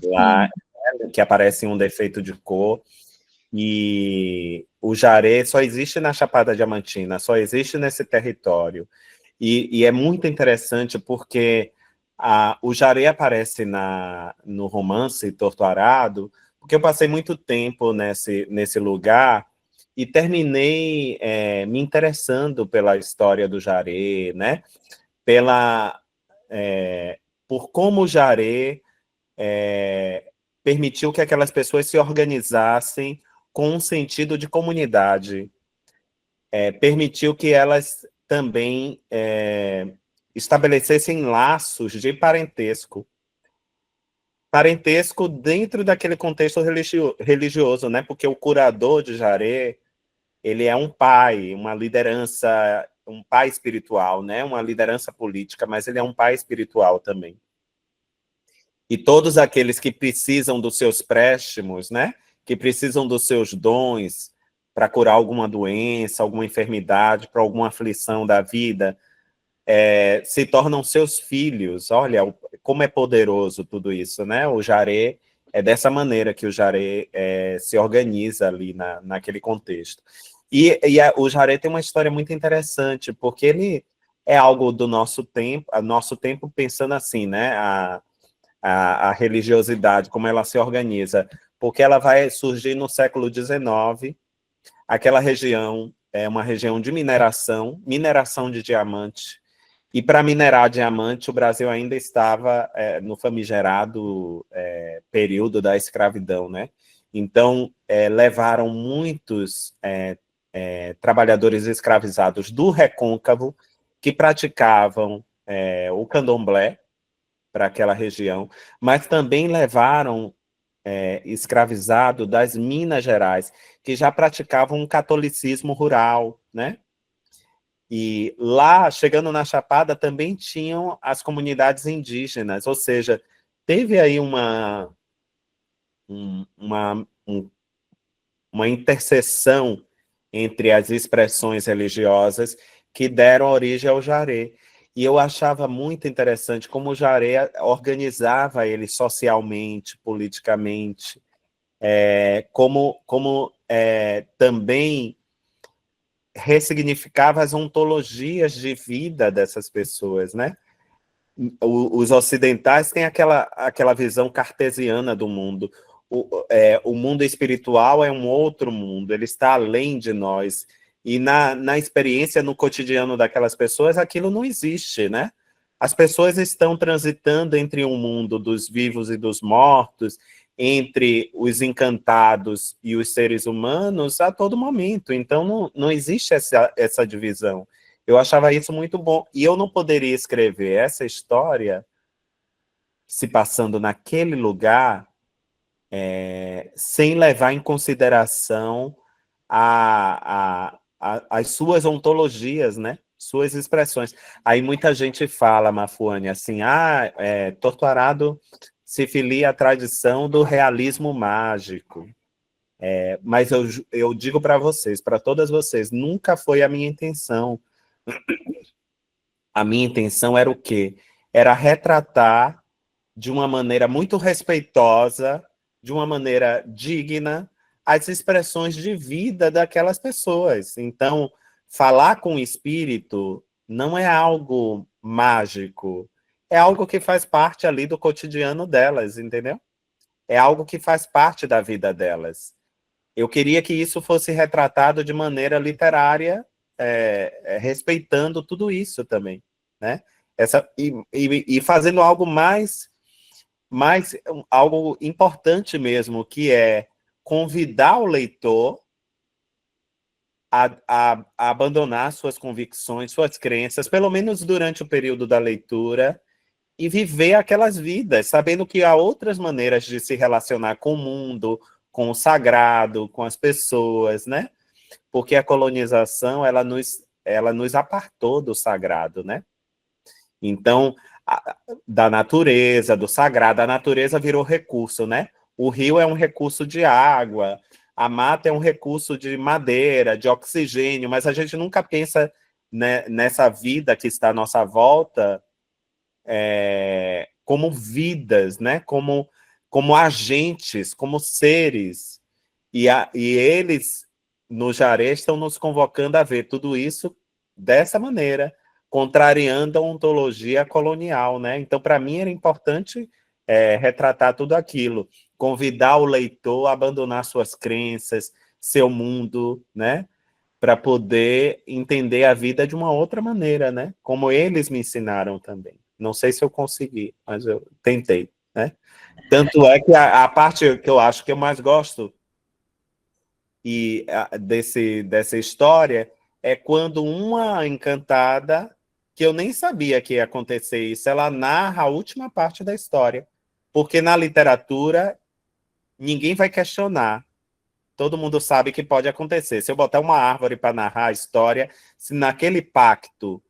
lá, que aparece em Um Defeito de Cor, e o Jaré só existe na Chapada Diamantina, só existe nesse território. E é muito interessante porque o Jaré aparece no romance Torto Arado, porque eu passei muito tempo nesse lugar e terminei me interessando pela história do Jaré, né? Por como o Jaré permitiu que aquelas pessoas se organizassem com um sentido de comunidade. permitiu que elas também estabelecessem laços de parentesco. Parentesco dentro daquele contexto religioso, né? Porque o curador de Jaré, ele é um pai, uma liderança, um pai espiritual, né? Uma liderança política, mas ele é um pai espiritual também. E todos aqueles que precisam dos seus préstimos, né? Que precisam dos seus dons para curar alguma doença, alguma enfermidade, para alguma aflição da vida, se tornam seus filhos. Olha como é poderoso tudo isso, né? O Jaré, é dessa maneira que o Jaré se organiza ali naquele contexto. O Jaré tem uma história muito interessante, porque ele é algo do nosso tempo pensando assim, né? A religiosidade, como ela se organiza, porque ela vai surgir no século XIX, aquela região é uma região de mineração de diamante, e para minerar diamante, o Brasil ainda estava no famigerado período da escravidão, né? Então, levaram muitos trabalhadores escravizados do recôncavo que praticavam o candomblé para aquela região, mas também levaram escravizado das Minas Gerais, que já praticavam um catolicismo rural, né? E lá, chegando na Chapada, também tinham as comunidades indígenas, ou seja, teve aí uma interseção entre as expressões religiosas que deram origem ao Jaré. E eu achava muito interessante como o Jaré organizava ele socialmente, politicamente, como também ressignificava as ontologias de vida dessas pessoas, né? Os ocidentais têm aquela visão cartesiana do mundo. O mundo espiritual é um outro mundo, ele está além de nós. E na experiência, no cotidiano daquelas pessoas, aquilo não existe, né? As pessoas estão transitando entre um mundo dos vivos e dos mortos, entre os encantados e os seres humanos a todo momento. Então, não existe essa divisão. Eu achava isso muito bom. E eu não poderia escrever essa história se passando naquele lugar sem levar em consideração as suas ontologias, né? Suas expressões. Aí muita gente fala, Mafuane, assim, Torturado se filia à tradição do realismo mágico. Mas eu digo para vocês, para todas vocês, nunca foi a minha intenção. A minha intenção era o quê? Era retratar de uma maneira muito respeitosa, de uma maneira digna, as expressões de vida daquelas pessoas. Então, falar com o espírito não é algo mágico, é algo que faz parte ali do cotidiano delas, entendeu? É algo que faz parte da vida delas. Eu queria que isso fosse retratado de maneira literária, respeitando tudo isso também, né? E fazendo algo mais algo importante mesmo, que é convidar o leitor a abandonar suas convicções, suas crenças, pelo menos durante o período da leitura, e viver aquelas vidas, sabendo que há outras maneiras de se relacionar com o mundo, com o sagrado, com as pessoas, né? Porque a colonização, ela nos apartou do sagrado, né? Então, da natureza, do sagrado, a natureza virou recurso, né? O rio é um recurso de água, a mata é um recurso de madeira, de oxigênio, mas a gente nunca pensa, né, nessa vida que está à nossa volta como vidas, né? Como agentes, como seres. E eles, no Jaré, estão nos convocando a ver tudo isso dessa maneira, contrariando a ontologia colonial, né? Então, para mim, era importante retratar tudo aquilo, convidar o leitor a abandonar suas crenças, seu mundo, né? Para poder entender a vida de uma outra maneira, né? Como eles me ensinaram também. Não sei se eu consegui, mas eu tentei, né? Tanto é que a parte que eu acho que eu mais gosto dessa história é quando uma encantada, que eu nem sabia que ia acontecer isso, ela narra a última parte da história. Porque na literatura, ninguém vai questionar. Todo mundo sabe que pode acontecer. Se eu botar uma árvore para narrar a história, se naquele pacto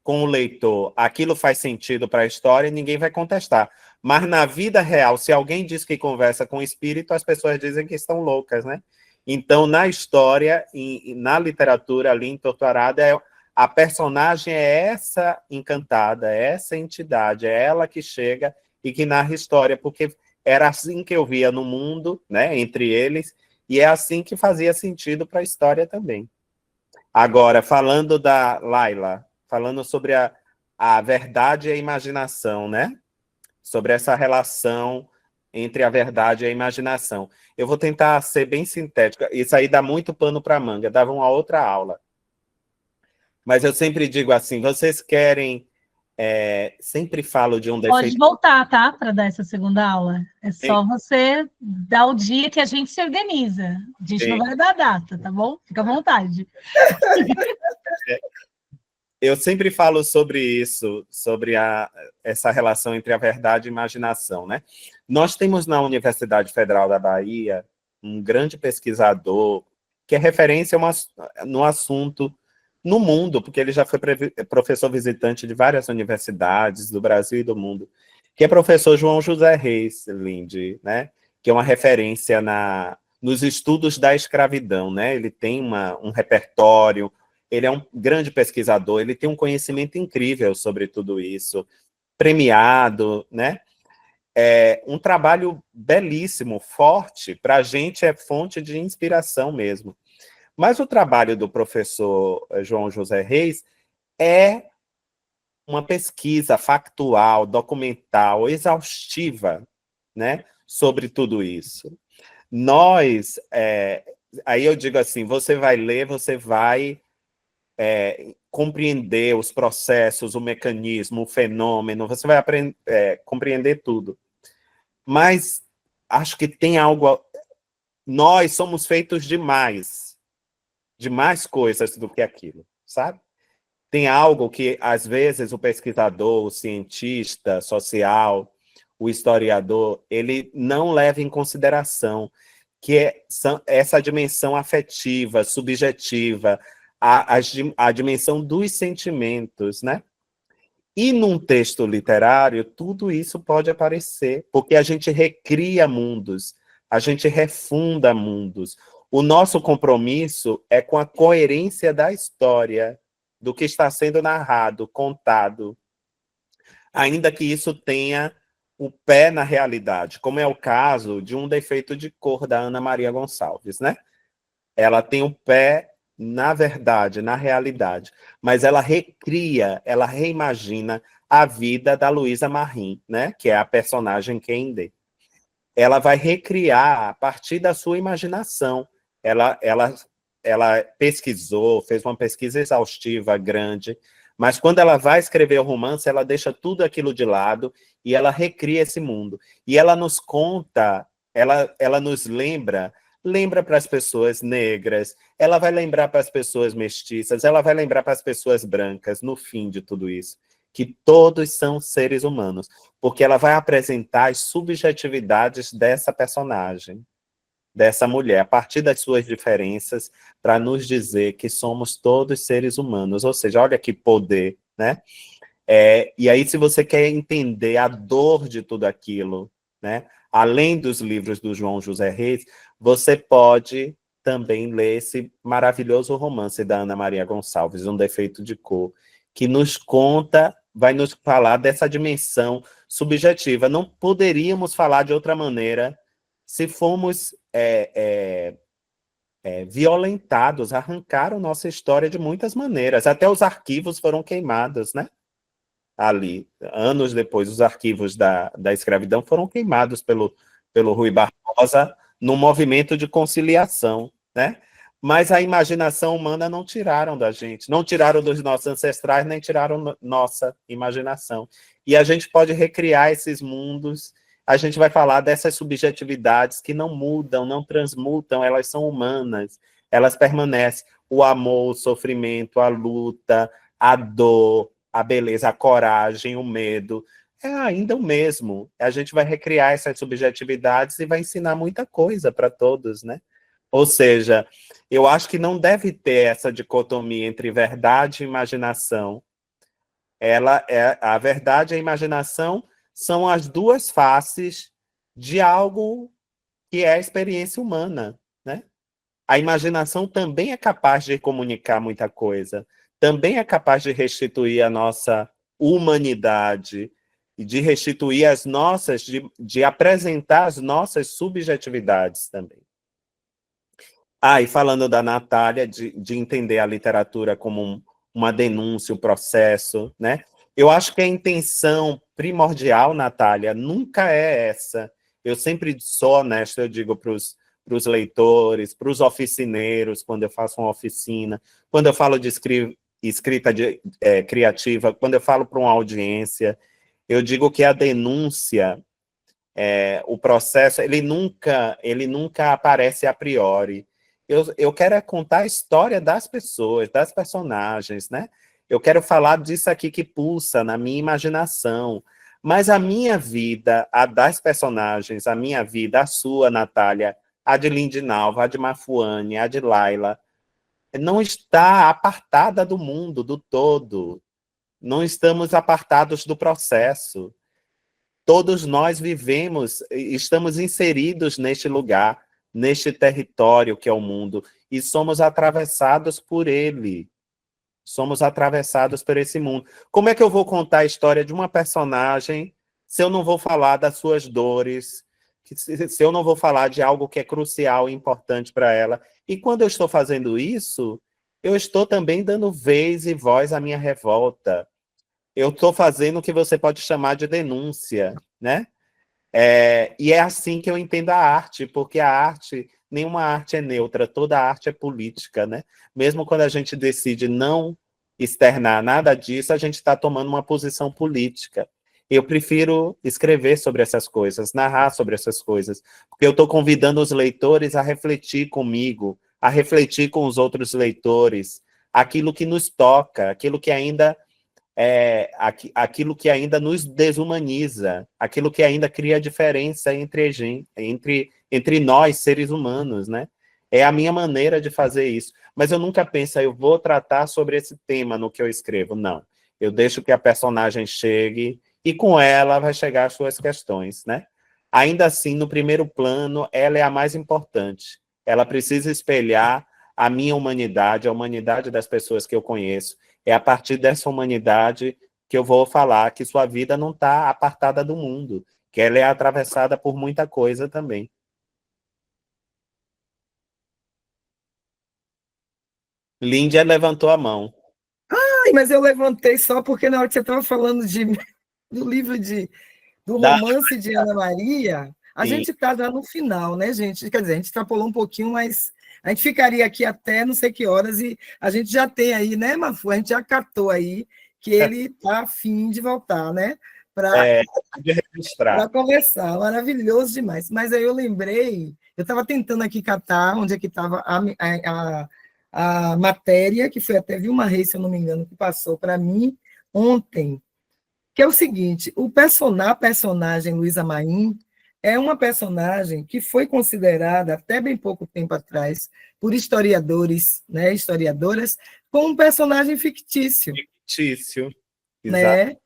com o leitor aquilo faz sentido para a história, ninguém vai contestar. Mas na vida real, se alguém diz que conversa com o espírito, as pessoas dizem que estão loucas, né? Então, na história, na literatura ali em Torturada, a personagem é essa encantada, é essa entidade, é ela que chega e que narra história, porque era assim que eu via no mundo, né, entre eles, e é assim que fazia sentido para a história também. Agora, falando da Laila, falando sobre a verdade e a imaginação, né? Sobre essa relação entre a verdade e a imaginação. Eu vou tentar ser bem sintética. Isso aí dá muito pano para manga, dava uma outra aula. Mas eu sempre digo assim, vocês querem... sempre falo de um Pode defeito... voltar, tá? Para dar essa segunda aula. É só você dar o dia que a gente se organiza. A gente não vai dar data, tá bom? Fica à vontade. Eu sempre falo sobre isso, sobre essa relação entre a verdade e a imaginação, né? Nós temos na Universidade Federal da Bahia um grande pesquisador que é referência no assunto no mundo, porque ele já foi professor visitante de várias universidades do Brasil e do mundo, que é professor João José Reis Linde, né? Que é uma referência nos estudos da escravidão, né? Ele tem um repertório, ele é um grande pesquisador, ele tem um conhecimento incrível sobre tudo isso, premiado, né? É um trabalho belíssimo, forte, para a gente é fonte de inspiração mesmo. Mas o trabalho do professor João José Reis é uma pesquisa factual, documental, exaustiva, né, sobre tudo isso. Nós, aí eu digo assim, você vai ler, você vai compreender os processos, o mecanismo, o fenômeno, você vai compreender tudo. Mas acho que tem algo... Nós somos feitos de mais coisas do que aquilo, sabe? Tem algo que, às vezes, o pesquisador, o cientista social, o historiador, ele não leva em consideração, que é essa dimensão afetiva, subjetiva, a dimensão dos sentimentos, né? E num texto literário, tudo isso pode aparecer, porque a gente recria mundos, a gente refunda mundos. O nosso compromisso é com a coerência da história, do que está sendo narrado, contado, ainda que isso tenha o pé na realidade, como é o caso de Um Defeito de Cor, da Ana Maria Gonçalves, né? Ela tem o pé na verdade, na realidade, mas ela recria, ela reimagina a vida da Luísa Marim, né? Que é a personagem Kende. Ela vai recriar a partir da sua imaginação. Ela pesquisou, fez uma pesquisa exaustiva, grande, mas quando ela vai escrever o romance, ela deixa tudo aquilo de lado e ela recria esse mundo. E ela nos conta, ela nos lembra para as pessoas negras, ela vai lembrar para as pessoas mestiças, ela vai lembrar para as pessoas brancas, no fim de tudo isso, que todos são seres humanos, porque ela vai apresentar as subjetividades dessa personagem, dessa mulher, a partir das suas diferenças, para nos dizer que somos todos seres humanos. Ou seja, olha que poder, né? E aí, se você quer entender a dor de tudo aquilo, né? Além dos livros do João José Reis, você pode também ler esse maravilhoso romance da Ana Maria Gonçalves, Um Defeito de Cor, que nos conta, vai nos falar dessa dimensão subjetiva. Não poderíamos falar de outra maneira se fomos violentados, arrancaram nossa história de muitas maneiras. Até os arquivos foram queimados, né? Ali, anos depois, os arquivos da escravidão foram queimados pelo Rui Barbosa num movimento de conciliação, né? Mas a imaginação humana não tiraram da gente, não tiraram dos nossos ancestrais, nem tiraram nossa imaginação. E a gente pode recriar esses mundos, a gente vai falar dessas subjetividades que não mudam, não transmutam, elas são humanas, elas permanecem. o amor, o sofrimento, a luta, a dor, a beleza, a coragem, o medo. É ainda o mesmo. A gente vai recriar essas subjetividades e vai ensinar muita coisa para todos, né? Ou seja, eu acho que não deve ter essa dicotomia entre verdade e imaginação. A verdade e a imaginação são as duas faces de algo que é a experiência humana, né? A imaginação também é capaz de comunicar muita coisa, também é capaz de restituir a nossa humanidade e de restituir as nossas, de apresentar as nossas subjetividades também. E falando da Natália, de entender a literatura como uma denúncia, um processo, né? Eu acho que a intenção primordial, Natália, nunca é essa. Eu sempre sou honesto, eu digo para os leitores, para os oficineiros, quando eu faço uma oficina, quando eu falo de escrita criativa, quando eu falo para uma audiência, eu digo que a denúncia, o processo, ele nunca aparece a priori. Eu quero contar a história das pessoas, das personagens, né? Eu quero falar disso aqui que pulsa na minha imaginação. Mas a minha vida, a das personagens, a minha vida, a sua, Natália, a de Lindinalva, a de Mafuane, a de Laila, não está apartada do mundo, do todo. Não estamos apartados do processo. Todos nós vivemos, estamos inseridos neste lugar, neste território que é o mundo, e somos atravessados por ele. Somos atravessados por esse mundo. Como é que eu vou contar a história de uma personagem se eu não vou falar das suas dores, se eu não vou falar de algo que é crucial e importante para ela? E quando eu estou fazendo isso, eu estou também dando vez e voz à minha revolta. Eu estou fazendo o que você pode chamar de denúncia, né? E é assim que eu entendo a arte, porque a arte, nenhuma arte é neutra, toda arte é política, né? Mesmo quando a gente decide não externar nada disso, a gente está tomando uma posição política. Eu prefiro escrever sobre essas coisas, narrar sobre essas coisas, porque eu estou convidando os leitores a refletir comigo, a refletir com os outros leitores, aquilo que nos toca, aquilo que ainda aquilo que ainda nos desumaniza, aquilo que ainda cria diferença entre nós, seres humanos, né? É a minha maneira de fazer isso. Mas eu nunca penso, eu vou tratar sobre esse tema no que eu escrevo. Não. Eu deixo que a personagem chegue e com ela vai chegar as suas questões, né? Ainda assim, no primeiro plano, ela é a mais importante. Ela precisa espelhar a minha humanidade, a humanidade das pessoas que eu conheço. É a partir dessa humanidade que eu vou falar que sua vida não está apartada do mundo, que ela é atravessada por muita coisa também. Líndia levantou a mão. Mas eu levantei só porque na hora que você estava falando do livro do romance de Ana Maria, a gente está já no final, né, gente? Quer dizer, a gente extrapolou um pouquinho, mas a gente ficaria aqui até não sei que horas e a gente já tem aí, né, Mafu? A gente já catou aí que ele está a fim de voltar, né? De registrar. Para conversar, maravilhoso demais. Mas aí eu lembrei, eu estava tentando aqui catar onde é que estava a matéria, que foi até Vilma Reis, se eu não me engano, que passou para mim ontem, que é o seguinte, a personagem Luísa Maim é uma personagem que foi considerada, até bem pouco tempo atrás, por historiadores, né, historiadoras, como um personagem fictício. Fictício, né? Exato.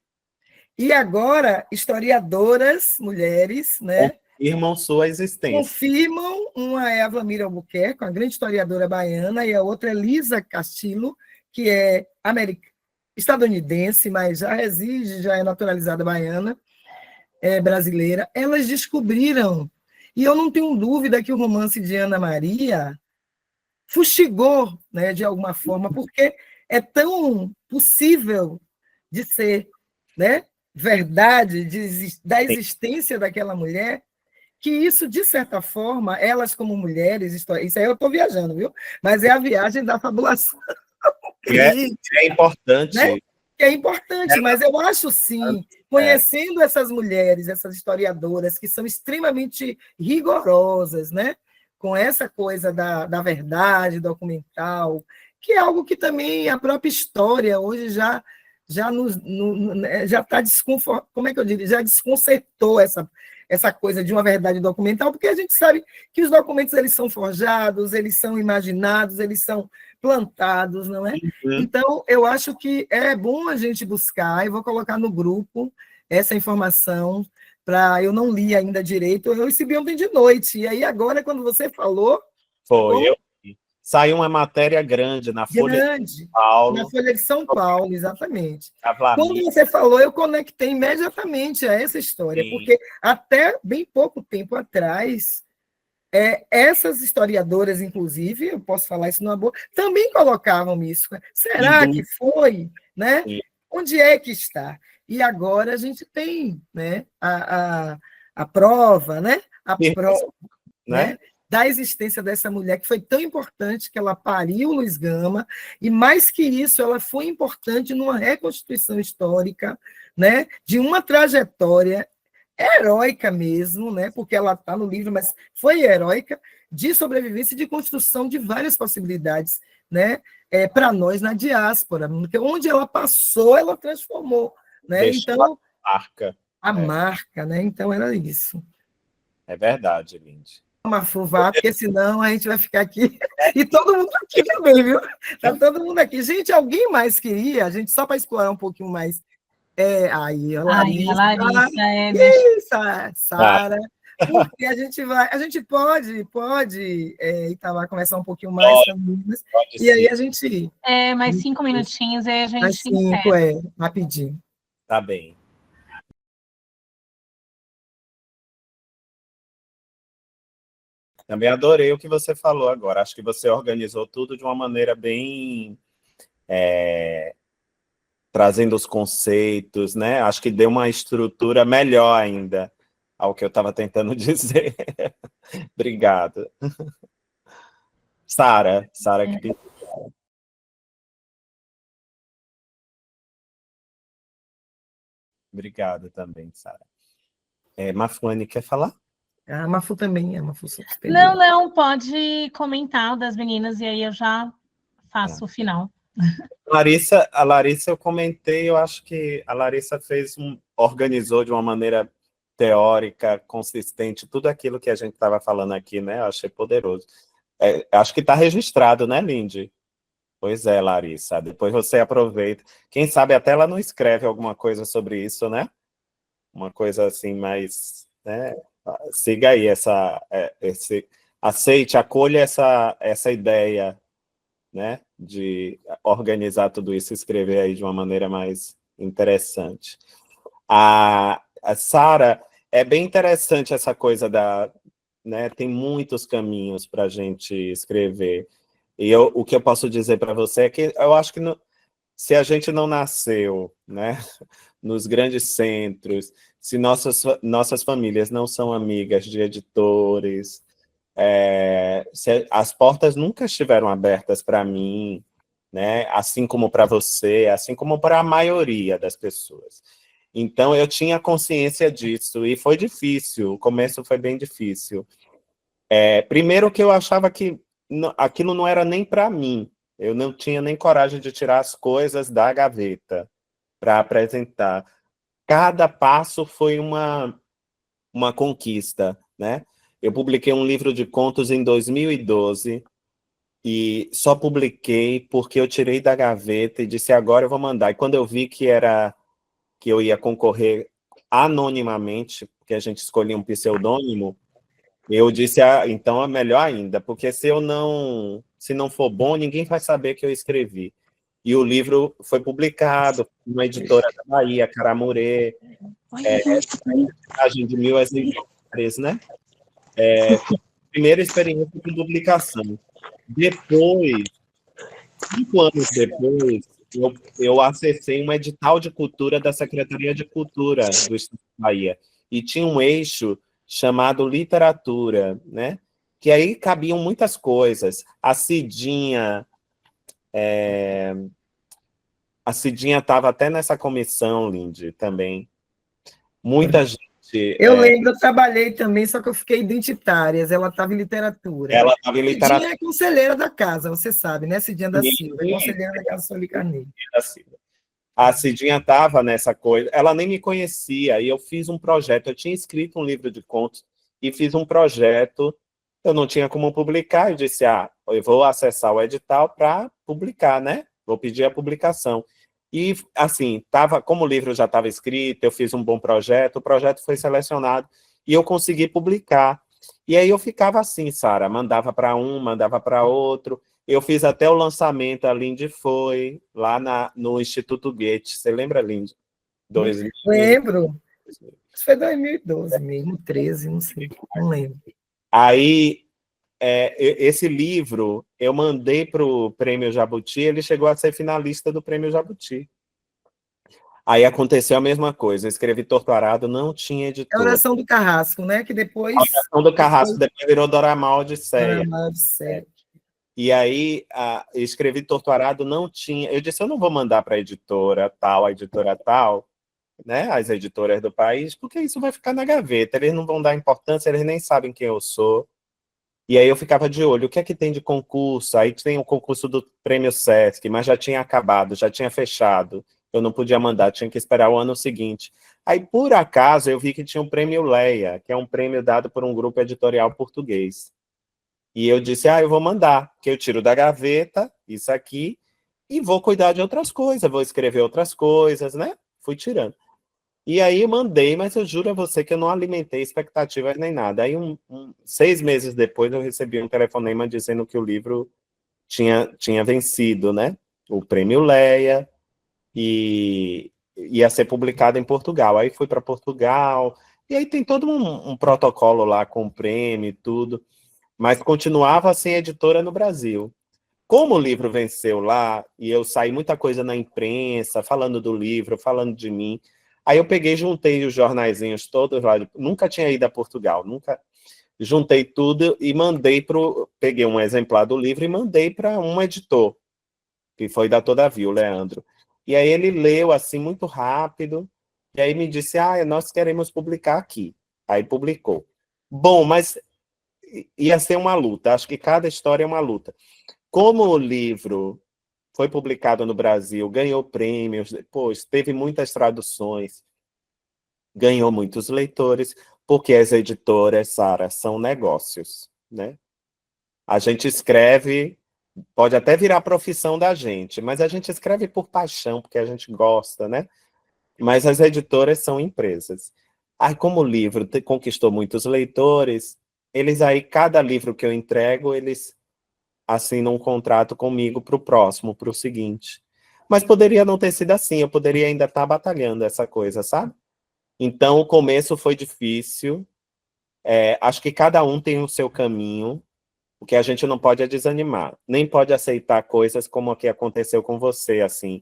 E agora, historiadoras, mulheres, né, confirmam sua existência. Confirmam, uma é a Vlamira Albuquerque, uma grande historiadora baiana, e a outra é Lisa Castillo, que é estadunidense, mas já reside, já é naturalizada baiana, brasileira. Elas descobriram, e eu não tenho dúvida que o romance de Ana Maria fustigou, né, de alguma forma, porque é tão possível de ser, né, verdade, da existência daquela mulher, que isso, de certa forma, elas como mulheres, isso aí eu estou viajando, viu? Mas é a viagem da fabulação. É importante. Né? É importante, mas eu acho, sim, conhecendo essas mulheres, essas historiadoras, que são extremamente rigorosas, né? Com essa coisa da verdade documental, que é algo que também a própria história hoje já está como é que eu diria? Já desconcertou essa coisa de uma verdade documental, porque a gente sabe que os documentos eles são forjados, eles são imaginados, eles são plantados, não é? Uhum. Então, eu acho que é bom a gente buscar, e vou colocar no grupo essa informação, eu não li ainda direito, eu recebi ontem de noite, e aí agora, quando você falou, Foi, eu vi. Saiu uma matéria grande na Folha de São grande, na Paulo, Folha de São Paulo, exatamente. a Quando Vlamir, você falou, eu conectei imediatamente a essa história, sim, porque até bem pouco tempo atrás, essas historiadoras, inclusive, eu posso falar isso numa boa, também colocavam isso. sem Será que dúvida, foi? Né? sim. Onde é que está? E agora a gente tem, né, a prova, né? A prova, Né? né, da existência dessa mulher, que foi tão importante que ela pariu Luiz Gama, e mais que isso, ela foi importante numa reconstituição histórica, né, de uma trajetória heróica mesmo, né, porque ela está no livro, mas foi heróica, de sobrevivência e de construção de várias possibilidades, né, para nós na diáspora, porque onde ela passou, ela transformou, né, Deixou a então, marca. a É, marca, né, então era isso. é verdade, Lindy. Vá, porque senão a gente vai ficar aqui, e todo mundo aqui também, viu? Tá todo mundo aqui. Gente, alguém mais queria? A gente, só para explorar um pouquinho mais. Aí, a Ai, a Larissa, Larissa, isso, Tá, Sara, porque a gente pode, Itamar, conversar um pouquinho mais com pode, as meninas, pode e aí sim. a gente, mais 5 minutinhos, aí a às gente 5, encerra. rapidinho. Tá bem. Também adorei o que você falou agora. Acho que você organizou tudo de uma maneira bem, trazendo os conceitos, né? Acho que deu uma estrutura melhor ainda ao que eu estava tentando dizer. Obrigado. Sara que pediu. Obrigado também, Sara. Mafone, quer falar? A Mafu também, a Mafu se Não, despediu. não, pode comentar o das meninas, e aí eu já Tá. faço o final. A Larissa eu comentei, eu acho que a Larissa organizou de uma maneira teórica, consistente, tudo aquilo que a gente estava falando aqui, né? Eu achei poderoso. Acho que está registrado, né, Lindy? Pois é, Larissa. Depois você aproveita. Quem sabe até ela não escreve alguma coisa sobre isso, né? Uma coisa assim mais, né? Siga aí aceite, acolha essa ideia, né, de organizar tudo isso e escrever aí de uma maneira mais interessante. A Sara, é bem interessante essa coisa né, tem muitos caminhos para a gente escrever. E o que eu posso dizer para você é que eu acho que se a gente não nasceu, né, nos grandes centros, se nossas famílias não são amigas de editores, as portas nunca estiveram abertas para mim, né? Assim como para você, assim como para a maioria das pessoas. Então, eu tinha consciência disso, e foi difícil, o começo foi bem difícil. Primeiro que eu achava que aquilo não era nem para mim, eu não tinha nem coragem de tirar as coisas da gaveta para apresentar. Cada passo foi uma conquista, né? Eu publiquei um livro de contos em 2012 e só publiquei porque eu tirei da gaveta e disse, agora eu vou mandar. E quando eu vi que eu ia concorrer anonimamente, porque a gente escolhia um pseudônimo, eu disse, então é melhor ainda, porque se não for bom, ninguém vai saber que eu escrevi. E o livro foi publicado numa editora da Bahia, Caramurê, de 1.000 exemplares, né? Primeira experiência de publicação. Depois, 5 anos depois, eu acessei um edital de cultura da Secretaria de Cultura do Estado da Bahia, e tinha um eixo chamado literatura, né? Que aí cabiam muitas coisas. A Cidinha estava até nessa comissão, Lindy, também. Muita gente Eu lembro, eu trabalhei também, só que eu fiquei identitárias, ela estava em literatura. Ela estava em literatura. Cidinha é conselheira da casa, você sabe, né? Cidinha da Silva, conselheira da casa Sueli Carneiro. A Cidinha estava nessa coisa, ela nem me conhecia, e eu fiz um projeto, eu tinha escrito um livro de contos, e fiz um projeto, eu não tinha como publicar, eu disse, eu vou acessar o edital para publicar, né? Vou pedir a publicação. E, assim, como o livro já estava escrito, eu fiz um bom projeto, o projeto foi selecionado, e eu consegui publicar. E aí eu ficava assim, Sara, mandava para um, mandava para outro. Eu fiz até o lançamento, a Lindy foi, lá no Instituto Goethe. Você lembra, Lindy? 2000. Lembro. Isso foi 2012 mesmo, 13, não sei, não lembro. Aí, esse livro, eu mandei para o Prêmio Jabuti, ele chegou a ser finalista do Prêmio Jabuti. Aí aconteceu a mesma coisa, eu escrevi Torturado, não tinha É a editor. Oração do Carrasco, né? Que depois... A Oração do Carrasco depois virou Doramal Odisseia. Doramal Odisseia. E aí, eu escrevi Torturado, não tinha... Eu disse, eu não vou mandar para a editora tal, né, as editoras do país, porque isso vai ficar na gaveta, eles não vão dar importância, eles nem sabem quem eu sou. E aí eu ficava de olho, o que é que tem de concurso? Aí tem o concurso do Prêmio Sesc, mas já tinha acabado, já tinha fechado. Eu não podia mandar, tinha que esperar o ano seguinte. Aí, por acaso, eu vi que tinha um Prêmio Leia, que é um prêmio dado por um grupo editorial português. E eu disse, eu vou mandar, que eu tiro da gaveta, isso aqui, e vou cuidar de outras coisas, vou escrever outras coisas, né? Fui tirando. E aí mandei, mas eu juro a você que eu não alimentei expectativas nem nada. Aí, 6 meses depois, eu recebi um telefonema dizendo que o livro tinha vencido, né? O Prêmio Leia, e ia ser publicado em Portugal. Aí fui para Portugal, e aí tem todo um protocolo lá com o prêmio e tudo, mas continuava sem editora no Brasil. Como o livro venceu lá, e eu saí muita coisa na imprensa, falando do livro, falando de mim, aí eu peguei, juntei os jornaizinhos todos lá, nunca tinha ido a Portugal, nunca, juntei tudo e peguei um exemplar do livro e mandei para um editor, que foi da Todavia, o Leandro. E aí ele leu, assim, muito rápido, e aí me disse, nós queremos publicar aqui. Aí publicou. Bom, mas ia ser uma luta, acho que cada história é uma luta. Como o livro foi publicado no Brasil, ganhou prêmios, depois teve muitas traduções, ganhou muitos leitores, porque as editoras, Sara, são negócios, né? A gente escreve, pode até virar profissão da gente, mas a gente escreve por paixão, porque a gente gosta, né? Mas as editoras são empresas. Aí, como o livro conquistou muitos leitores, eles aí, cada livro que eu entrego, eles assinam um contrato comigo para o próximo, para o seguinte. Mas poderia não ter sido assim, eu poderia ainda estar batalhando essa coisa, sabe? Então, o começo foi difícil. Acho que cada um tem o seu caminho. O que a gente não pode é desanimar. Nem pode aceitar coisas como a que aconteceu com você, assim,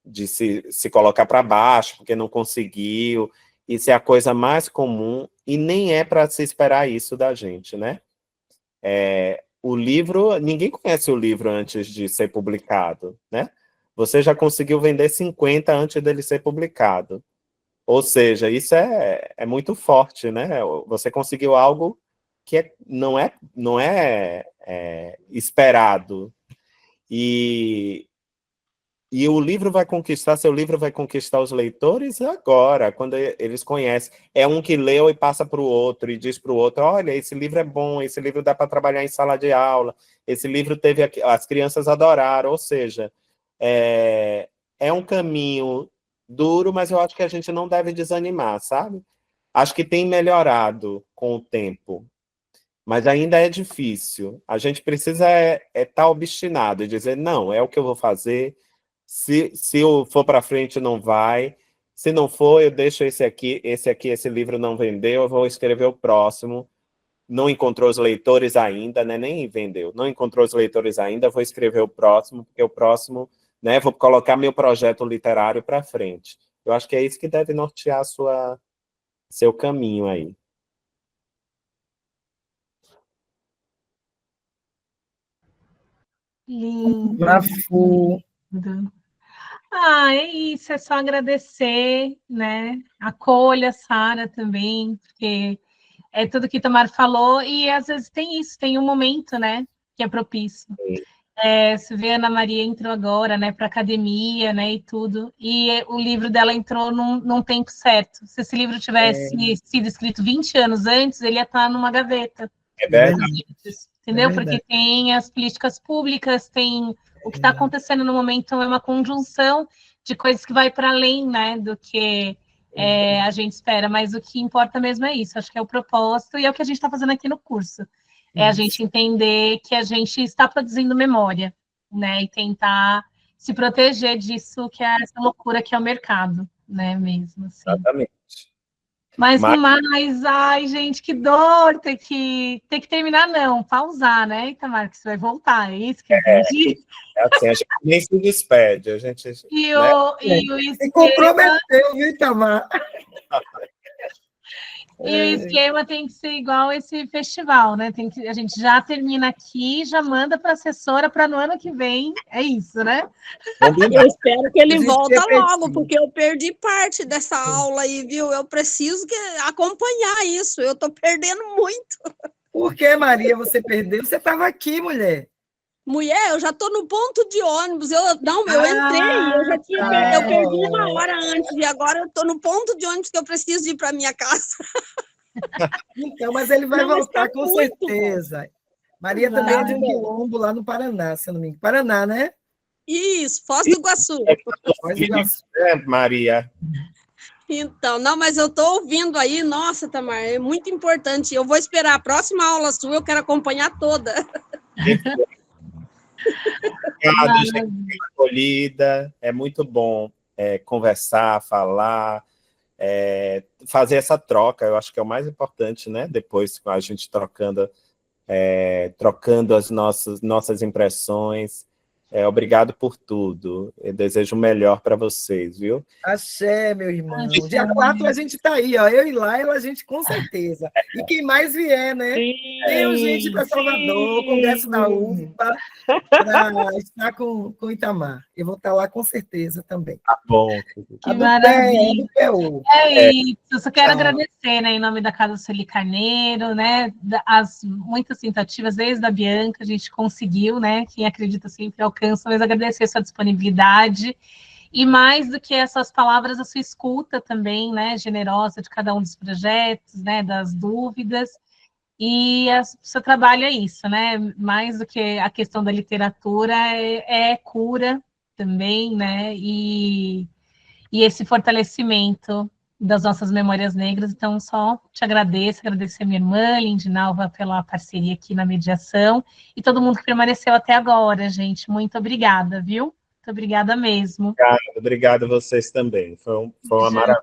de se colocar para baixo porque não conseguiu. Isso é a coisa mais comum e nem é para se esperar isso da gente, né? O livro, ninguém conhece o livro antes de ser publicado, né? Você já conseguiu vender 50 antes dele ser publicado. Ou seja, isso é muito forte, né? Você conseguiu algo que não é esperado. E o livro vai conquistar, seu livro vai conquistar os leitores agora, quando eles conhecem. É um que leu e passa para o outro, e diz para o outro, olha, esse livro é bom, esse livro dá para trabalhar em sala de aula, esse livro teve... As crianças adoraram, ou seja, é um caminho duro, mas eu acho que a gente não deve desanimar, sabe? Acho que tem melhorado com o tempo, mas ainda é difícil. A gente precisa estar obstinado e dizer, não, é o que eu vou fazer. Se eu for para frente, não vai. Se não for, eu deixo esse livro não vendeu, eu vou escrever o próximo. Não encontrou os leitores ainda, né? Nem vendeu. Não encontrou os leitores ainda, vou escrever o próximo, porque o próximo, né? Vou colocar meu projeto literário para frente. Eu acho que é isso que deve nortear seu caminho aí. Lindo. Mafu. Lindo. É isso, é só agradecer, né? Acolha a Sara também, porque é tudo que o Itamar falou, e às vezes tem isso, tem um momento, né, que é propício. Você vê a Ana Maria entrou agora, né, para academia, né, e tudo, e o livro dela entrou num tempo certo. Se esse livro tivesse sido escrito 20 anos antes, ele ia estar numa gaveta. É verdade. Entendeu? Porque tem as políticas públicas, tem o que está acontecendo no momento, é uma conjunção de coisas que vai para além, né, do que a gente espera, mas o que importa mesmo é isso, acho que é o propósito, e é o que a gente está fazendo aqui no curso. É a gente entender que a gente está produzindo memória, né, e tentar se proteger disso, que é essa loucura que é o mercado, né, mesmo, assim. Exatamente. Mas no mais, ai, gente, que dor ter que terminar, não, pausar, né, Itamar, que você vai voltar, é isso que eu entendi? Assim, a gente nem se despede, a gente... E né? o esquema... Se comprometeu, viu, Itamar? E o esquema tem que ser igual esse festival, né? A gente já termina aqui, já manda para a assessora para no ano que vem. É isso, né? Eu espero que ele volta logo, porque eu perdi parte dessa aula aí, viu? Eu preciso acompanhar isso. Eu estou perdendo muito. Por que, Maria, você perdeu? Você estava aqui, mulher. Mulher, eu já estou no ponto de ônibus. Eu entrei, eu perdi 1 hora antes, e agora eu estou no ponto de ônibus que eu preciso ir para minha casa. Então, mas ele vai voltar com certeza. Maria também é de um quilombo lá no Paraná, se eu não me engano. Paraná, né? Isso, Foz do Iguaçu. Foz do Iguaçu. Maria. Então, não, mas eu estou ouvindo aí, nossa, Tamar, é muito importante. Eu vou esperar a próxima aula sua, eu quero acompanhar toda. Obrigado, gente, acolhida. É muito bom conversar, falar, fazer essa troca. Eu acho que é o mais importante, né? Depois a gente trocando as nossas impressões. Obrigado por tudo. Eu desejo o melhor para vocês, viu? Axé, meu irmão. Dia 4 a gente está aí, ó. Eu e Laila, a gente com certeza. E quem mais vier, né? Tem gente para Salvador, Congresso da UFPA, para estar com o Itamar. Eu vou estar lá com certeza também. Tá bom. Que maravilha. É isso. Eu só quero agradecer, né, em nome da Casa Sueli Carneiro, né? As muitas tentativas, desde a Bianca, a gente conseguiu, né? Quem acredita sempre alcança, mas agradecer a sua disponibilidade. E mais do que essas palavras, a sua escuta também, né, generosa de cada um dos projetos, né, das dúvidas, e o seu trabalho é isso, né, mais do que a questão da literatura, é cura também, né, e esse fortalecimento das nossas memórias negras. Então, só te agradecer a minha irmã, Lindinalva, pela parceria aqui na mediação, e todo mundo que permaneceu até agora, gente, muito obrigada, viu? Muito obrigada mesmo. Obrigado a vocês também. Foi uma maravilha.